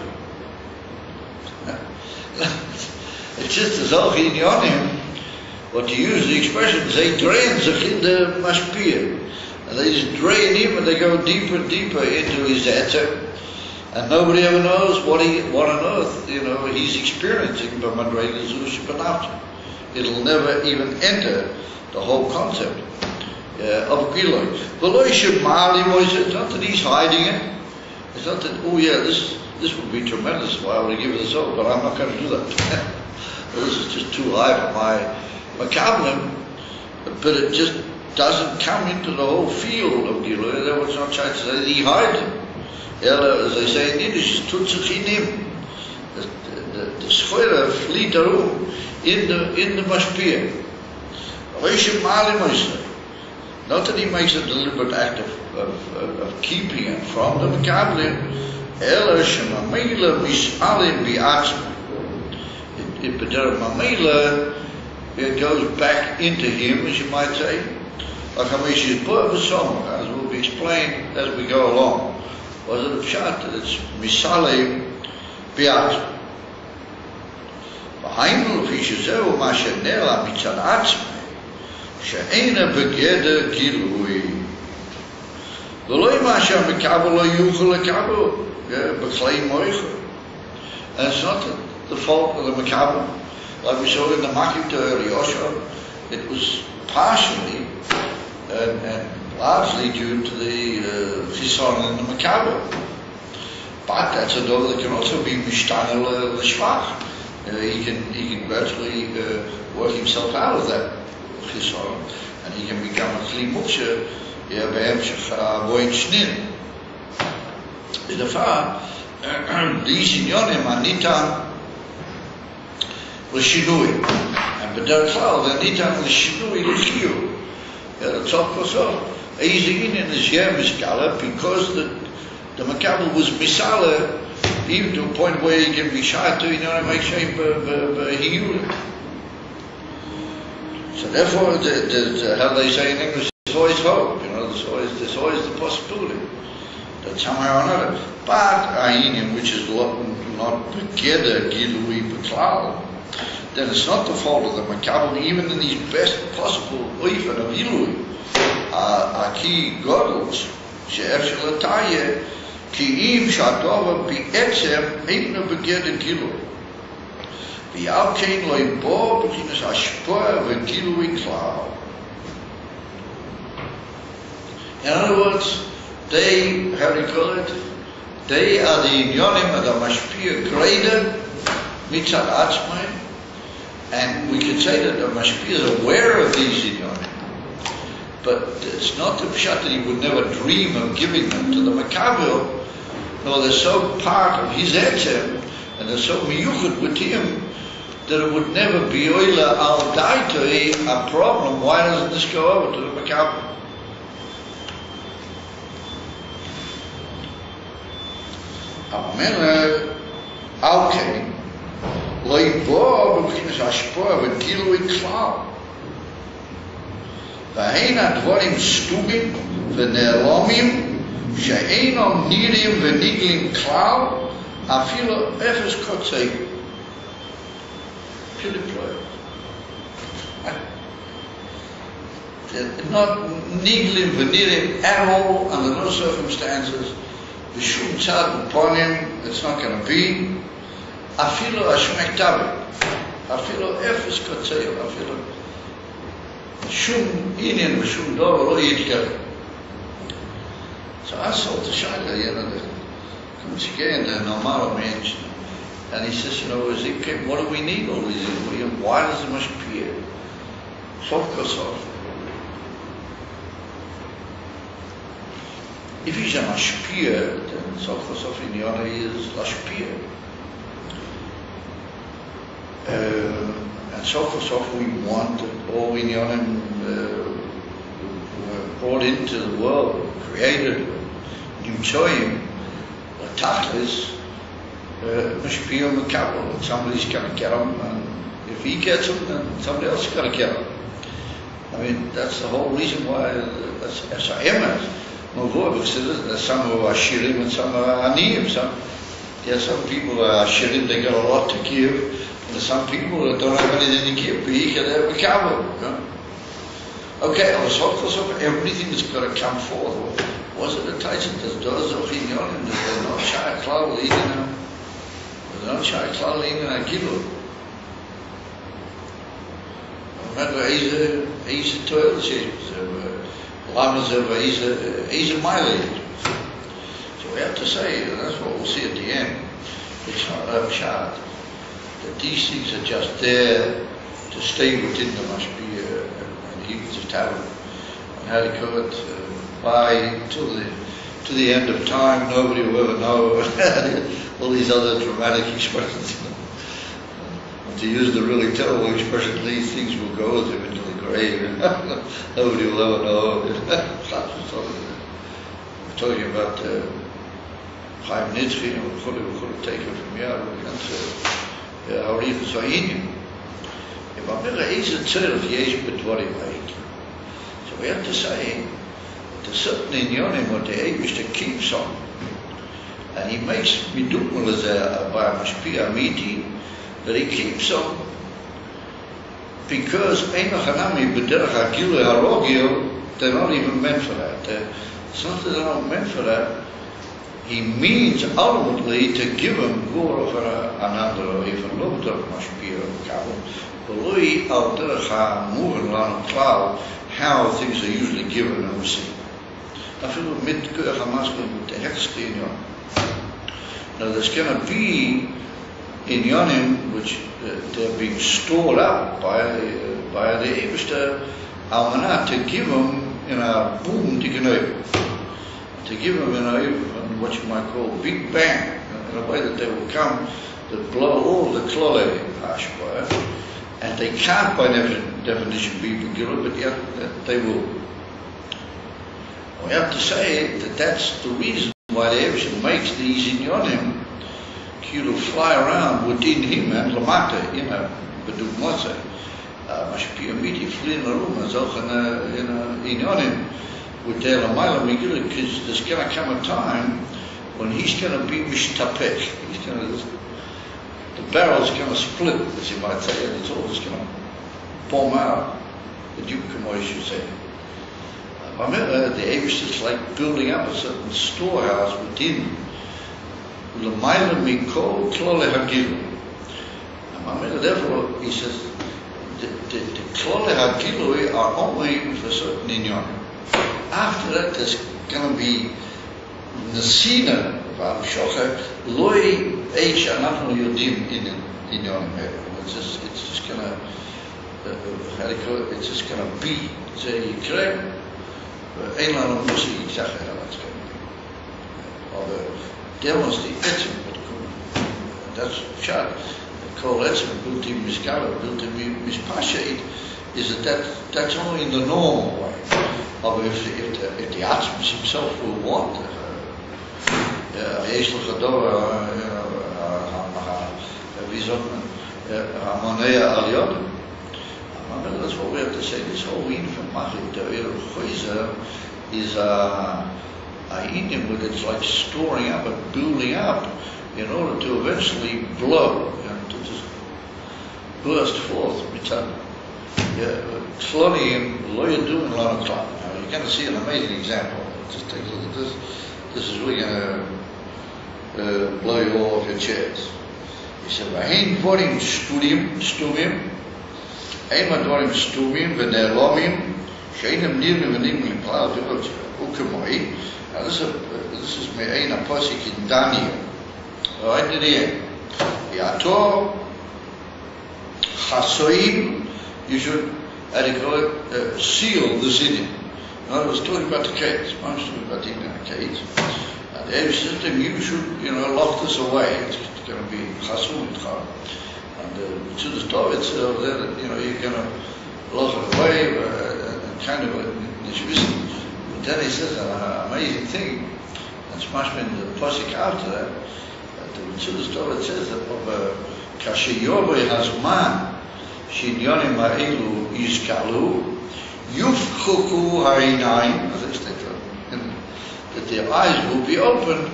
Speaker 1: It's just as though in Yonim, what to use the expression, they drain in the mashpia. And they just drain him and they go deeper and deeper into his etzer. And nobody ever knows what on earth, he's experiencing by Madrega Zush Banach. It'll never even enter the whole concept of Giloi. It's not that he's hiding it. It's not that, this would be tremendous, why would I give this over? But I'm not going to do that. Well, this is just too high for my Kabbalim. But it just doesn't come into the whole field of Gilui. There was no chance that he hides it. As they say in Yiddish, Tutzuchinim. The Schöre fleet around in the Mashpia. Not that he makes a deliberate act of keeping it from the Mekablim. It goes back into him, as you might say. As will be explained as we go along. Was it a pshat that it's misale biat? Behind the fishes, mashenela mitzad atzme, שאינה בגדר גילוי. ולא מה שהמקבל לא יוכל לקבל, בכלי מויכה. And it's not the fault of the Makabel. Like we saw in the Makib to Yoshua, it was partially and largely due to the Chison in the Makabel. But that's a dog that can also be Mishtana L'Shvach. He can gradually work himself out of that Chison, and he can become a Kli Muksha, בהמשך הבוין שנין. בדבר, these עניונים הניתן לשינוי. בדרך כלל זה ניתן לשינוי לחיוב. לצורך כוסו. איזה עניין is here misgala because the Makabel was misala even to a point where he can be shot to עניונים make shape בהיול. So therefore, how they say in English, there's always hope, there's always the possibility that somehow or another. But A'inim, which is not together Gilui Beklal, then it's not the fault of the Makabel, even in these best possible Oifen of Gilui. Aki Godels, She'er Shelataya, Ki Im Shatova Bi'etzem, Eina Begeder Gilui. V'al Kein Lo Imbo, B'chinas Ashpoa V'Gilui Klal. In other words, they, how do you call it? They are the Inyonim of the Mashpia greater, Mitzad Atzmai, and we could say that the Mashpia is aware of these Inyonim. But it's not the Pshat that he would never dream of giving them to the Makabel. No, they're so part of his Etzem, and they're so miyuchad with him, that it would never be Oila al Daitoi a problem. Why doesn't this go over to the Makabel? Amena, okay, Leibo, b'chinas Ashpoa, v'gilui klal. V'hein advorim stugim, v'ne'elomim, she'einom nirim v'niglim klal, afilo efes kotzei. Not niglim v'nirim at all, under no circumstances. The shum tzad upon him, it's not going to be. Afilo ashmek tabi. Afilo efes kotzeyo. Afilo shum inyan v'shum dor lo yitker. So I saw the shayla, comes again, the normal mensch, and he says, Ezekiel, what do we need all these? Why does it must appear? Sof kosov. If he's a mashpia, then Sof Inyona is lashpia. And Sof we want that all Inyonim were brought into the world, created, Nimtsoyim, Tachlis, mashpia Makabel. Somebody's got to get them, and if he gets them, then somebody else has got to get them. I mean, that's the whole reason why that's S.I.M.S. There's some who are shirim and some are aniyim. Some people who are shirim, they got a lot to give, and there's some people that don't have anything to give, but he can have a kabel. Okay, everything that's got to come forth. Was it a Tyson? There's those of Inyonim, there's no Shai Klal Lina, there's no Shai Klal Lina Gilu. Remember, he's a toilet shape. Lamas of he's a mileage. So we have to say, and that's what we'll see at the end. It's not a shot that these things are just there to stay within the Mashpia, and he was a talent. And how to call it by to the end of time, nobody will ever know all these other dramatic expressions. To use the really terrible expression, these things will go with him into the grave. Nobody will ever know. We're talking about Chaim Nitzchi, and we could have taken it from here. We can't say, how even so in if I'm never easy to so we have to say, there's certain inyonim what the Eibush keeps on. And he makes midukmal as a mashpia meeting, that he keeps on because Eino Hanami B'derech HaGilui HaRogil, they're not even meant for that. It's not that they're not meant for that. He means ultimately to give him Gora for another, even looked at Mashpia Kabul, Belui al Derech HaMuven Lan Klal, how things are usually given and received. I feel mit Keuch HaMaskell with the Hechste in Yon. Now there's going to be in Yonim, which they're being stored up by the Eberster Almanat to give them in a boom to give them in a what you might call big bang, in a way that they will come to blow all the klole hashbaya, and they can't by definition be Megillah, but yet they will. We have to say that that's the reason why the Eberster makes these inyonim to fly around within him and Lamata, Bedugmose. Mashpia Miti flee in the room and so inyonim with their Lamayla Megillah, because there's going to come a time when he's going to be mishtapech. He's going to, the barrel's going to split, as you might say, and it's all just going to bomb out. The Duke Kamoy should say. Remember, the Abish is like building up a certain storehouse within Lamayla Mikol Klole Hagilui. And therefore, he says, the Klole Hagilui are only for certain inyonim. After that, there's going to be Nesina, Val Shocha, Loi Eish Anachnu Yodim in Yonim. It's just going to, how do you call it? It's just going to be. So you correct, Ein Lanu Musi Yitzachah, how that's going to be. Although, there was the Etzim, that's shot. The Kol Etzim, built in Miskala, built in Mispasha, is that's only in the normal way. But if the Atzmus himself will want, יש לך דור, wie sagt man, Harmonia Aliodim. That's what we have to say. This whole Indian from Machit, the Choizer, is a Indian with it's like storing up and building up in order to eventually blow, to just burst forth. Slowly, lawyer doing a lot of time. You're going to see an amazing example. Just take a look at this. This is really going to blow you all off your chairs. He said, "V'hein dvorim stumim, ein dvorim stumim v'ne'elomim, she'einem nirnim v'nimlim klal ukemoi." Now this is me'ein aposik in Daniel. Right to the end. Yator chasoim. You should, seal the city. In other words, talking about the gates. I'm talking about the gates. And the system, you should, lock this away. It's going to be chasum itcha. And to the store itself, you're going to lock it away and kind of but then he says an amazing thing. That's much been the posik after that. To the store it says that of kashiyobo hazman. Shinyonim ha'elu yizkalu, yufchuku ha'inayim, as I stated, that their eyes will be opened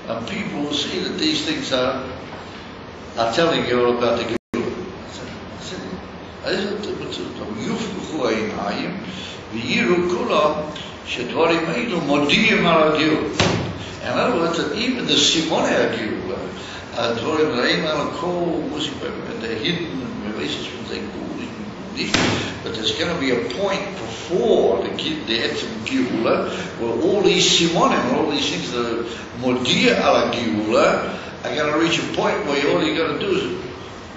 Speaker 1: and people will see that these things are telling you all about the Geulah. Yufchuku ha'inayim, v'yiru kulam, shedvarim ha'elu modiyim al ha'Geulah. In other words, that even the Simone ha'Geulah, dvarim ha'ein al kol musibim, they're hidden but there's going to be a point before the Etzim Geulah where all these Simonim, all these things that are Modia ala Geulah are going to reach a point where all you got to do is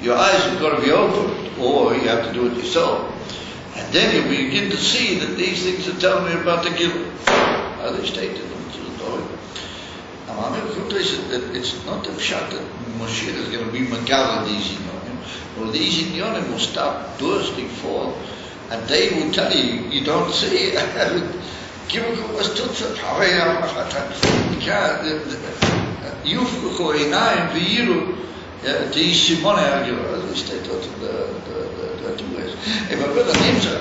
Speaker 1: your eyes have got to be opened, or you have to do it yourself. And then you begin to see that these things are telling me about the Geulah. How they stated them to the Torah. That it's not the pshat that Moshe is going to be Megala these inyonim. Well, these inyonim will start bursting forth, and they will tell you, you don't see it. Yufchuku einayim v'yiru Simone Agila, as we stated the 2 ways. If I put an answer,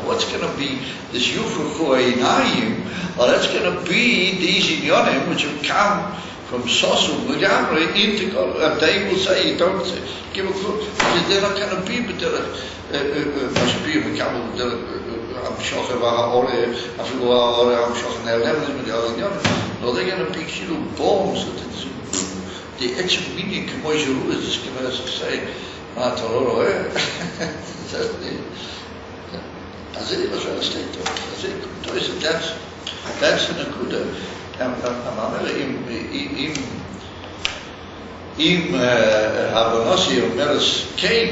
Speaker 1: what's going to be this Yufchuku einayim? Well, that's going to be these inyonim which have come from Sosu, Mugamri, into God. And they will say, you don't say, give a clue, because they're not going to be, but they're must be a Mekabel, I'm shocked about Ore, I feel Ore, I'm shocked now, no, they're going to be kilo bombs that it's the etch meaning, Kamoju is just going to say, that's it was a state of that's an akuda. Im Havanossi of Meris came,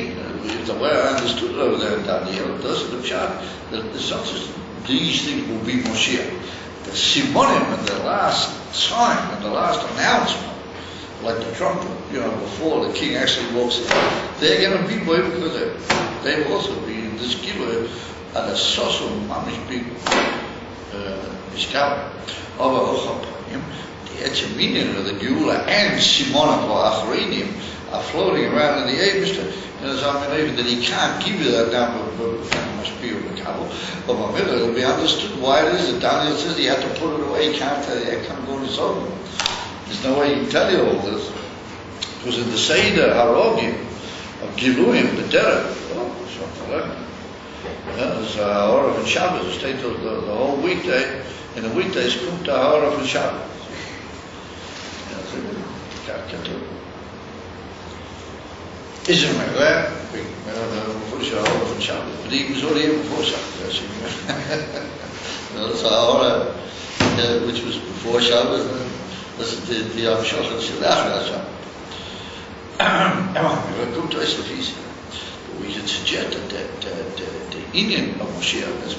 Speaker 1: the way I understood it over there in Daniel, does the chart that it's not just these things will be Moshiach. The Simonim at the last time, and the last announcement, like the trumpet, before the king actually walks in, they're going to be boy because they will also be in this kilo at a social mamish big Mishkal. The Etcheminim of the Geula and Simonim or Acharinim are floating around in the air, and as I mean, even that he can't give you that number, but must be a Makabel. But it'll be understood why it is that Daniel says he had to put it away, he can't tell you, he can't go on his own. There's no way he can tell you all this. Because in the Seder Harogim of Giluim, the Derek, there's Harav and Shabbos, the state of the whole weekday, and the weekdays come to Harav and Shabbos. Isn't like that? Harav and Shabbos. But he was already here before Shabbos. That's Harav, which was before Shabbos. Das ist die Abschluss des Lachers. Come to us with easy. We should suggest that the Indian of Moshiach, as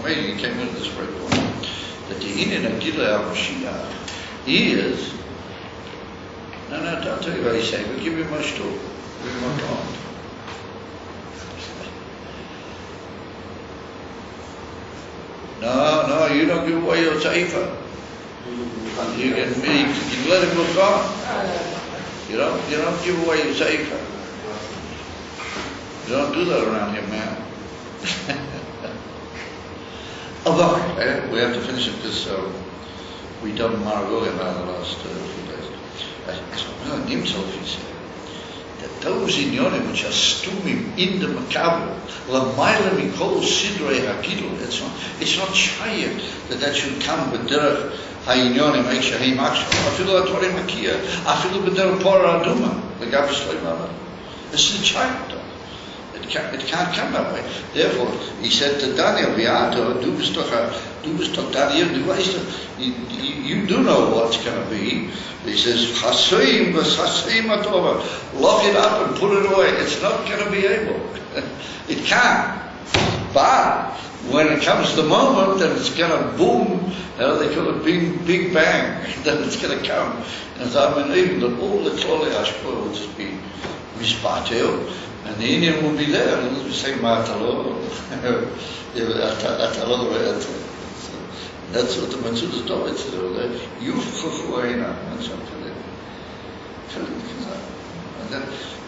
Speaker 1: amazing, he came into this very point, that the Indian of Gilead of Moshiach is, no, I'll tell you what he's saying, but give me my story, give me my time. No, you don't give away your Taifa. You can let him look on. You don't give away your Sefer. You don't do that around here, man. Although, we have to finish it because we done Maragoli about the last few days. Nimtzov, he said, that those inyonim which are stumim in the Makabel, l'mayla mikol sidrei hagidul, it's not shayet that should come with derech ha'inyonim eich shahim aksha. Afilu ha'torim hakia, afilu b'derech pora aduma, l'gav shloim ha'amad. This is a child. It can't come that way. Therefore, he said to Daniel, du bist doch Daniel, you do know what's going to be. He says, Chasoim v'chasoim atova, lock it up and put it away. It's not going to be able. It can't. But when it comes the moment that it's going to boom, they call it big bang, then it's going to come. And I mean, even that all the Klolei Hashpah will just be misbateo. And the Indian will be there, and he'll be saying, Matalo, that's what the Matsudas David said, Yufchuchuaina, that's something there. And then,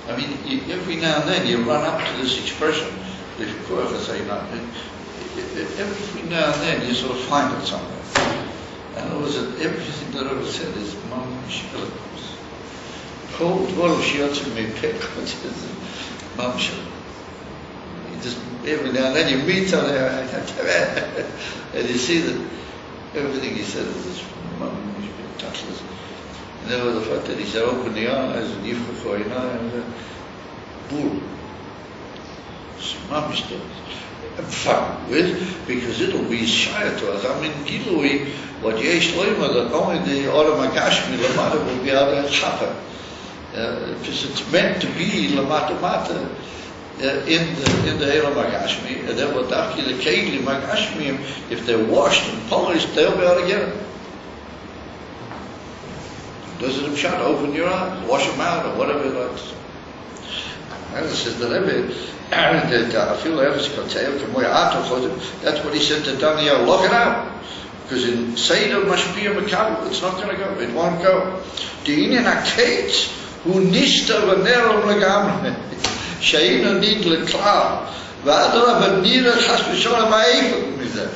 Speaker 1: I mean, every now and then you run up to this expression, every now and then you sort of find it somewhere. And it was everything that I ever said is, Mom, cold, well, she ought to be picked. Just every now and then you meet somebody and you see that everything he said is touchless. And there was the fact that he said, open the eyes and Yifchachoina and bull. I'm fine with, because it'll be shire to us. I mean, Gilui, what Yesh Loima, that only the Olam HaGashmi Lamata will be able to happen. Because it's meant to be Lamata in the Elam HaGashmi, and then what Dafki the Kegli HaGashmi, if they're washed and polished, they'll be able to get it. Does it shut? Open your eyes, wash them out, or whatever it likes. And it says that I feel that's what he said to Daniel, lock it out. Because in Seder Mashpia Makabel, it's not going to go, it won't go. The Indian Akates, who nishta v'nerom legamre, she'ina nid leklal, v'adra v'nira chas v'sholem ha'efel, he said.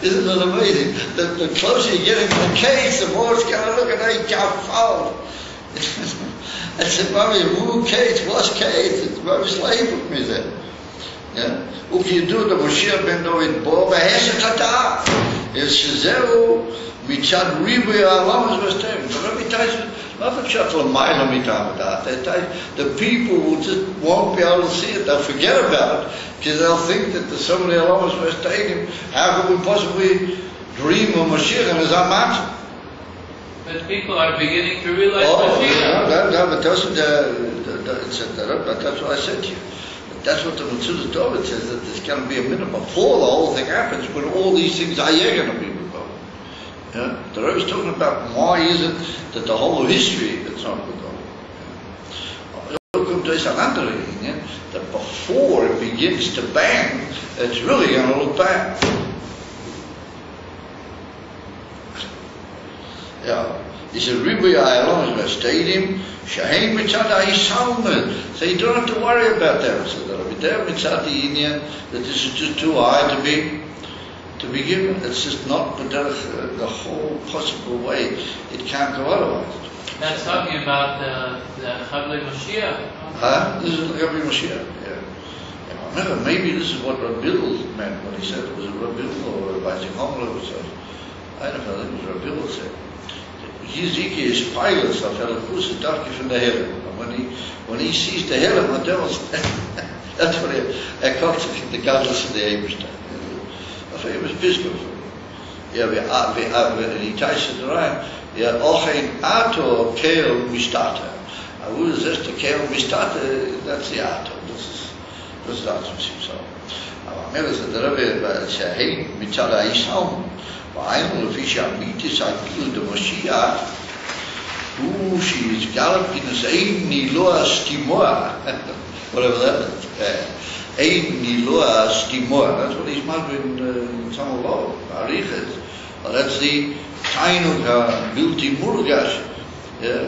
Speaker 1: Isn't it amazing? The closer you get into the case, the more it's going to look at each fold. I said, Mommy, who case? What's case? It's very slave with me there. Yeah? If you do the Moshiach ben David Bo, וההסך אתה. שזהו מצד ריבוי העולם והסתרים. The Rabbi Tyson, not the shuttle of mile mitam that. The people will just won't be able to see it. They'll forget about it because they'll think that there's somebody along with stadium. How could we possibly dream of Mashiach and his mountain?
Speaker 3: But people are beginning to realize Mashiach.
Speaker 1: No, but doesn't but that's what I said to you. That's what the Metzudas David says, that there's going to be a minute before the whole thing happens, when all these things are going to be revealed. Yeah? The Rebbe is talking about why is it that the whole of history is not revealed. Look, there's another thing, yeah? That before it begins to bang, it's really going to look bad. Yeah. He said, Ribuy Ayalon is stadium, Shahein Mitzad A'isalmud. So you don't have to worry about that. So that'll be there Mitzad Inyan, that this is just too high to be given. It's just not the whole possible way. It can't go otherwise.
Speaker 3: That's talking about the Chavlei Mashiach.
Speaker 1: This is the Chavlei Mashiach, yeah. Remember, maybe this is what Rabbil meant when he said it was a Rabbil or a Baizik Homler or something. I don't know, I think it was Rabbil said. Yiziki is pilots of Elikus, a darky from the Helem. And when he sees the Helem, that's what I called the godless of the Eberstein. I thought it was Biscoff. Yeah, when he ties it around, yeah, Ochein Ato Keel Mistata. I would have said the Keel Mistata, that's the Ato. This is Ato himself. I remember that the Rebbe said, hey, Mitzada Isam. Wa'aynu lefi she'amitis ha'gilui d'Mashiach hu she'yizgalad b'nas ein niloa stimoa. Whatever that is. Ein niloa stimoa. That's what he's marked in some law. Arichet. That's the tainug ha'bilti murgash.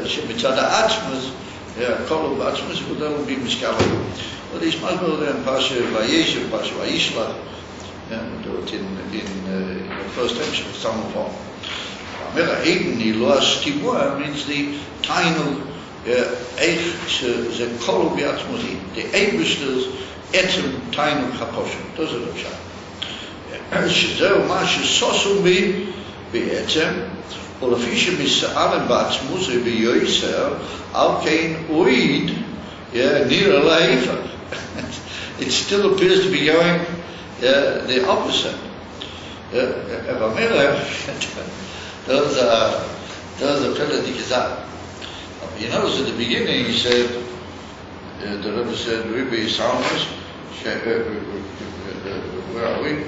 Speaker 1: She'mitzad ha'atzmas. Kol ha'atzmas, but that will be miskalad. But he's marked in Pasha Vayeshev, Pasha Vayishlach. Do it in the first section of some of them. Means the tainug eich ze kol b'atzmos, the Eibishter's etzem tainug haposhim. Does it look sharp? Shezeu ma shesosu bi be'etzem, ולפי שמסעלם בעצמוס וביועסר, על כן אויד נראה להיפך. It still appears to be going the opposite. Those are pretty gesagt. You notice at the beginning he said, the Rebbe said, Rebbe Salmus, where are we?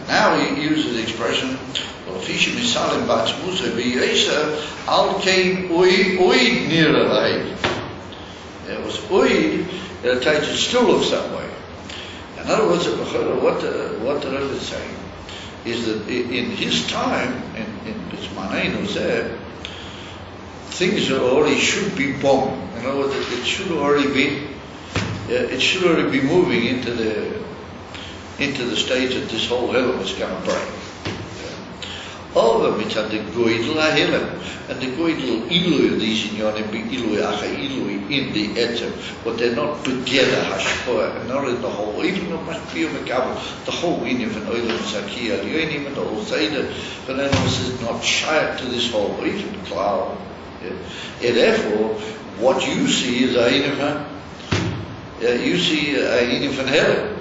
Speaker 1: Now he uses the expression, it was oid, it still looks that way. In other words, what the Rebbe is saying is that in his time, in Bismaneinu there, things already should be bombed. In other words, it should already be moving into the stage that this whole hell was going to break. All of them, it's at the Goydel HaHelem, and the Goydel Ilui of these inyonim be Ilui Acha Ilui in the Etzem, but they're not together Hashpoah, and not in the whole, even though it must be a Mekabel, the whole Inyam and Oilam Zaki Al Yoinim and the whole Seder, but then this is not shy to this whole, even the cloud. And therefore, what you see is a Inyam, you see a Inyam van Helem.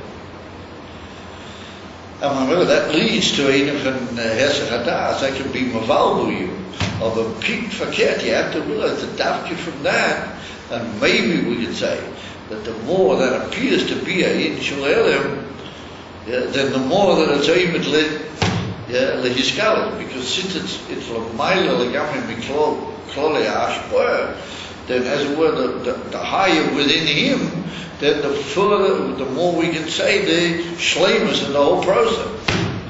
Speaker 1: And remember, that leads to een van Hesed Hadas. That can be Mavalbu you of a peak verkeerd. You have to realize that after from that, and maybe we could say that the more that appears to be a Inshul Elim, then the more that it's aimed lehiskalit, because since it's Lamaila Legamim Miklole Ashpoah, then as it were, the higher within him, then the more we can say the shleimus of the whole process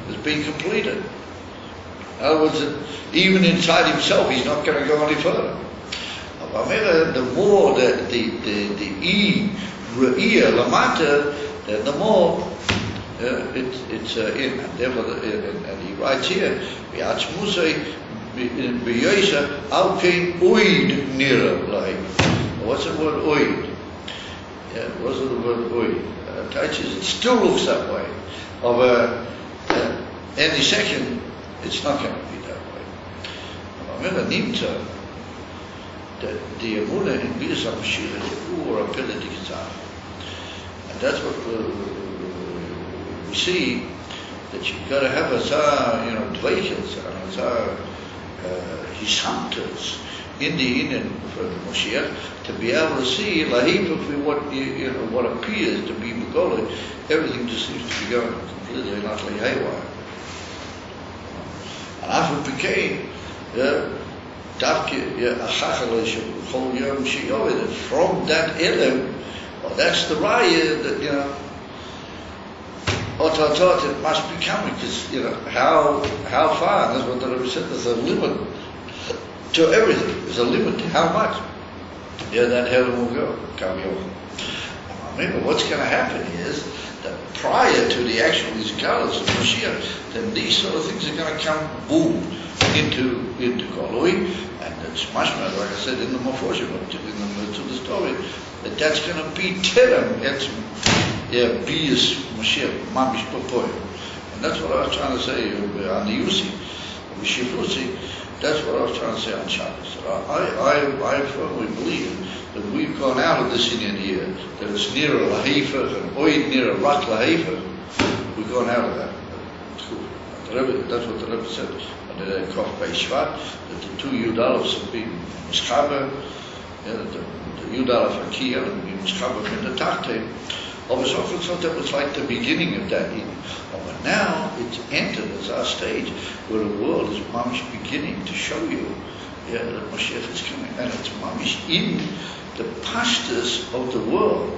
Speaker 1: has been completed. In other words, even inside himself, he's not going to go any further. The more the E, Re'ia, Lamata, the more it's in. And therefore, and he writes here, V'atzmusei b'yoisa alkein oid nira like. What's the word oid? Yeah, what's the word oid? Touches, it still looks that way. Of any second, it's not going to be that way. Remember, Nimta, the Emunah in Bias HaMashiach is or a pillar digital. And that's what we see, that you've got to have a dveichels and a hisamtas in the inner for the Moshiach to be able to see lahipuk what appears to be Megollah, everything just seems to be going completely and utterly haywire. And after it became from that elim, well, that's the raya that it must be coming, because how far? That's what the Rebbe said. There's a limit to everything. There's a limit to how much. That heaven will go. Remember, what's going to happen is that prior to the actual Izgalos of Mashiach, then these sort of things are going to come boom into Goloi, and it's much more, like I said, in the Mephoshim, to the story, that's going to be Terem Etzim Bias Mashiach Mamish Popoy. And that's what I was trying to say on the Yusi, Shifrusi. That's what I was trying to say on Shabbos. I firmly believe that we've gone out of this Indian here, that it's near a Lahaifa and Oid near a Rak Lahaifa. We've gone out of that. That's what the Rebbe said. And the Kof Beishvat, that the two Yudalofs have been Mischaber, the Yudalof Akiyah and the Mischaber from the Tachtem. Obviously, so that was like the beginning of that Eden. But now it's entered as our stage where the world is mamish beginning to show you that Mashiach is coming. And it's mamish in the pastures of the world.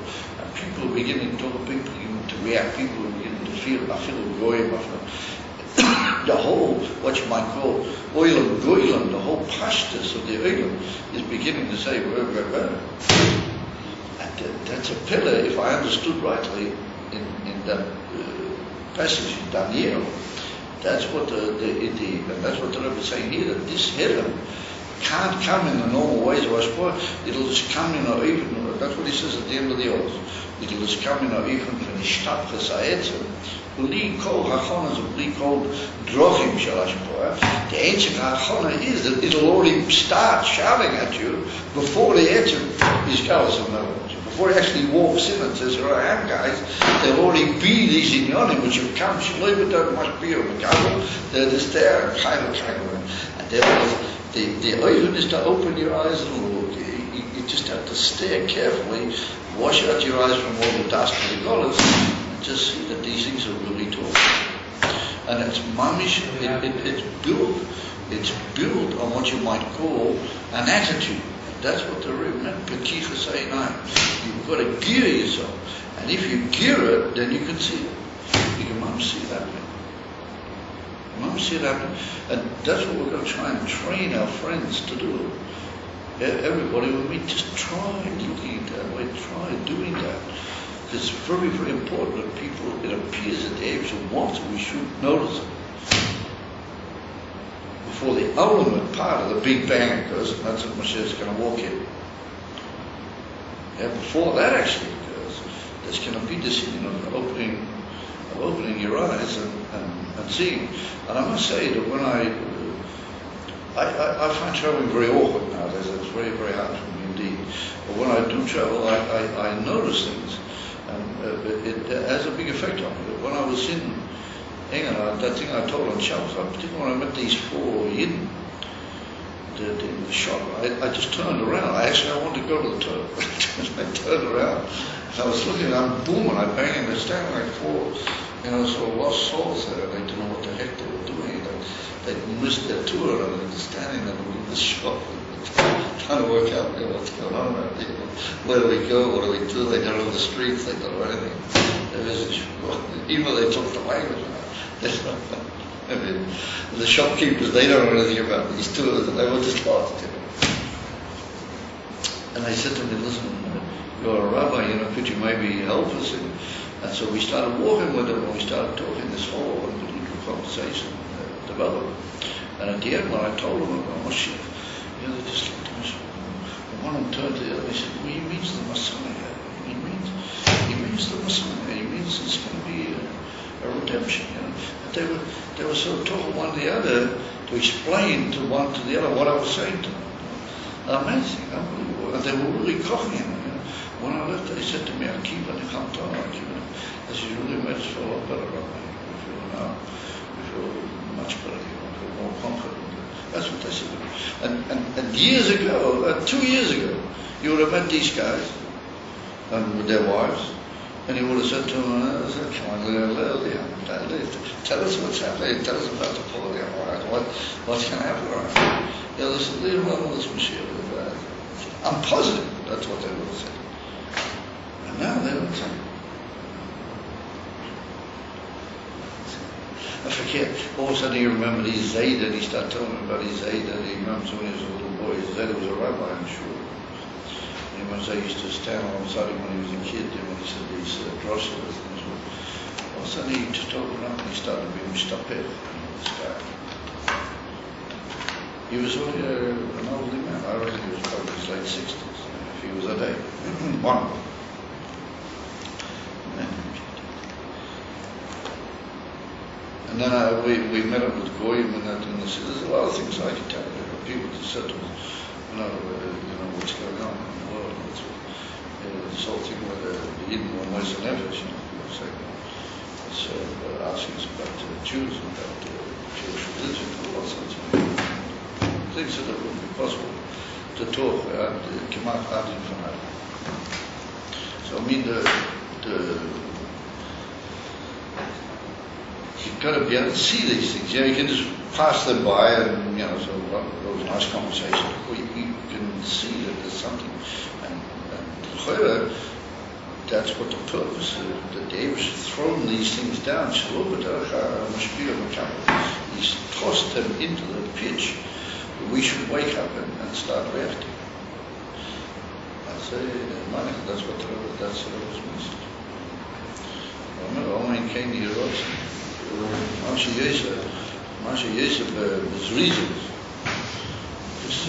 Speaker 1: And people are beginning to talk, people are beginning to react, people are beginning to feel, I feel goyim, the whole, what you might call, oilam goyim, the whole pastures of the oilam is beginning to say, that's a pillar, if I understood rightly, in that passage in Daniel. That's what and that's what the Rebbe is saying here, that this Helen can't come in the normal ways of Ashpor. It'll just come in or even, that's what he says at the end of the oath. It'll just come in or even from the Shtapchas Ha'etzem. Li kol hachonas of li kol drochim shel Ashpor. The ancient hachona is that it'll already start shouting at you before the etzem is galus of knowledge. Before he actually walks in and says, here I am, guys, there'll already be these inyonim which have come. Shloibatot must be a Megabel. They're just there, kind of. And therefore, the oivin is to open your eyes and look. You just have to stare carefully, wash out your eyes from all the dust and the dollars, and just see that these things are really talking. And it's mamish, it's built on what you might call an attitude. That's what the Rebbe meant, Pekicha Seinai. You've got to gear yourself. And if you gear it, then you can see it. You can mom see that happening. Mom see it happening. And that's what we're going to try and train our friends to do. Everybody with me, just try looking at that way, try doing that. It's very, very important that people, it appears that the apes of want, we should notice it. Before the ultimate part of the Big Bang occurs, and that's what Mashiach is going to walk in. Before that actually occurs, there's going to be this of opening your eyes and seeing. And I must say that when I find traveling very awkward nowadays. It's very, very hard for me indeed. But when I do travel, I notice things, and it has a big effect on me. When I was in England, that thing I told on Shabbos, particularly when I met these four Yidden in the shop, I just turned around. I wanted to go to the toilet. I turned around. And I was looking, I'm booming, I bang, and they're standing like four, sort of lost souls there. They didn't know what the heck they were doing. They missed their tour, and they're just standing there in the shop, trying to work out what's going on around here. Where do we go? What do we do? They don't know the streets. They don't know anything. Even though they talk the language. I mean, the shopkeepers, they don't know anything about these tours, and they were just lost. And I said to him, listen, you're a rabbi, could you maybe help us? And so we started walking with him, and we started talking. This whole unbelievable conversation developed. And at the end, when I told him about Moshiach, they just looked at me. One of them turned to the other and he said, well, he means the Messiah. He means the Messiah. He means it's going to be a redemption. And they were sort of talking one to the other to explain to one to the other what I was saying to them. Amazing, unbelievable. And they were really copying him. When I left, they said to me, Akiva, this is really made us feel a lot better, Rabbi. We feel much better. We feel more confident. That's what they said to me. And years ago, 2 years ago, you would have met these guys and with their wives, and you would have said to them, come on, tell us what's happening, tell us about the party, what's going to happen. They said, leave alone this Mashiach. I'm positive that's what they would have said. And now they don't say. I forget. All of a sudden you remember his Zayda, and he started telling me about his Zayda. He remembers when he was a little boy. His Zayda was a rabbi, I'm sure. And he remembers I used to stand alongside him when he was a kid, and when he said these droshes and things. All of a sudden he just opened up and he started being mustapir, this guy. He was only an elderly man. I reckon he was probably in his late 60s, if he was a day. One. And then we met up with Goyim and that, and they said, there's a lot of things I can tell you. People just said to us, what's going on in the world. This whole thing with the Eden or Moise Nefesh, people say, it's asking us about the Jews, about the Jewish religion, all sorts of things that it wouldn't be possible to talk and come out from that. So I mean, you've got to be able to see these things. You can just pass them by and, so it was a nice conversation. Or you can see that there's something. And that's what the purpose is. That David has thrown these things down. He's tossed them into the pitch. We should wake up and start reacting. I say, that's what the means. Only came to Europe. Masha Yosef is reasons. It's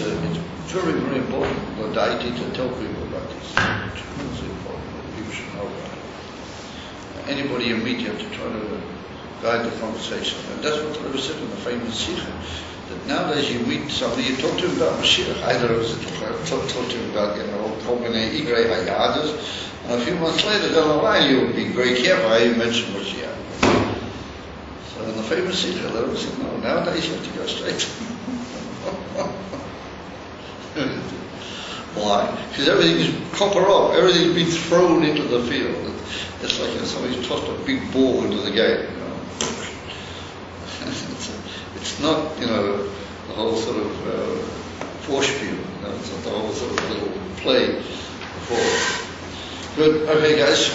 Speaker 1: very, very important for the IT to tell people about this. It's tremendously important that people should know about it. Anybody you meet, you have to try to guide the conversation. And that's what the Rebbe said in the famous Sikha. That nowadays you meet somebody, you talk to him about Mashiach. Either talk to him about, Igrei Hayadas, and a few months later down the line you would be very careful how you mention Mashiach. So in the famous Sikha, the Rebbe said, no, nowadays you have to go straight. Why? Because everything is copper up, everything's been thrown into the field. It's like somebody's tossed a big ball into the game. It's not, the whole sort of Vorspiel. It's not the whole sort of little play before. Good. Okay, guys.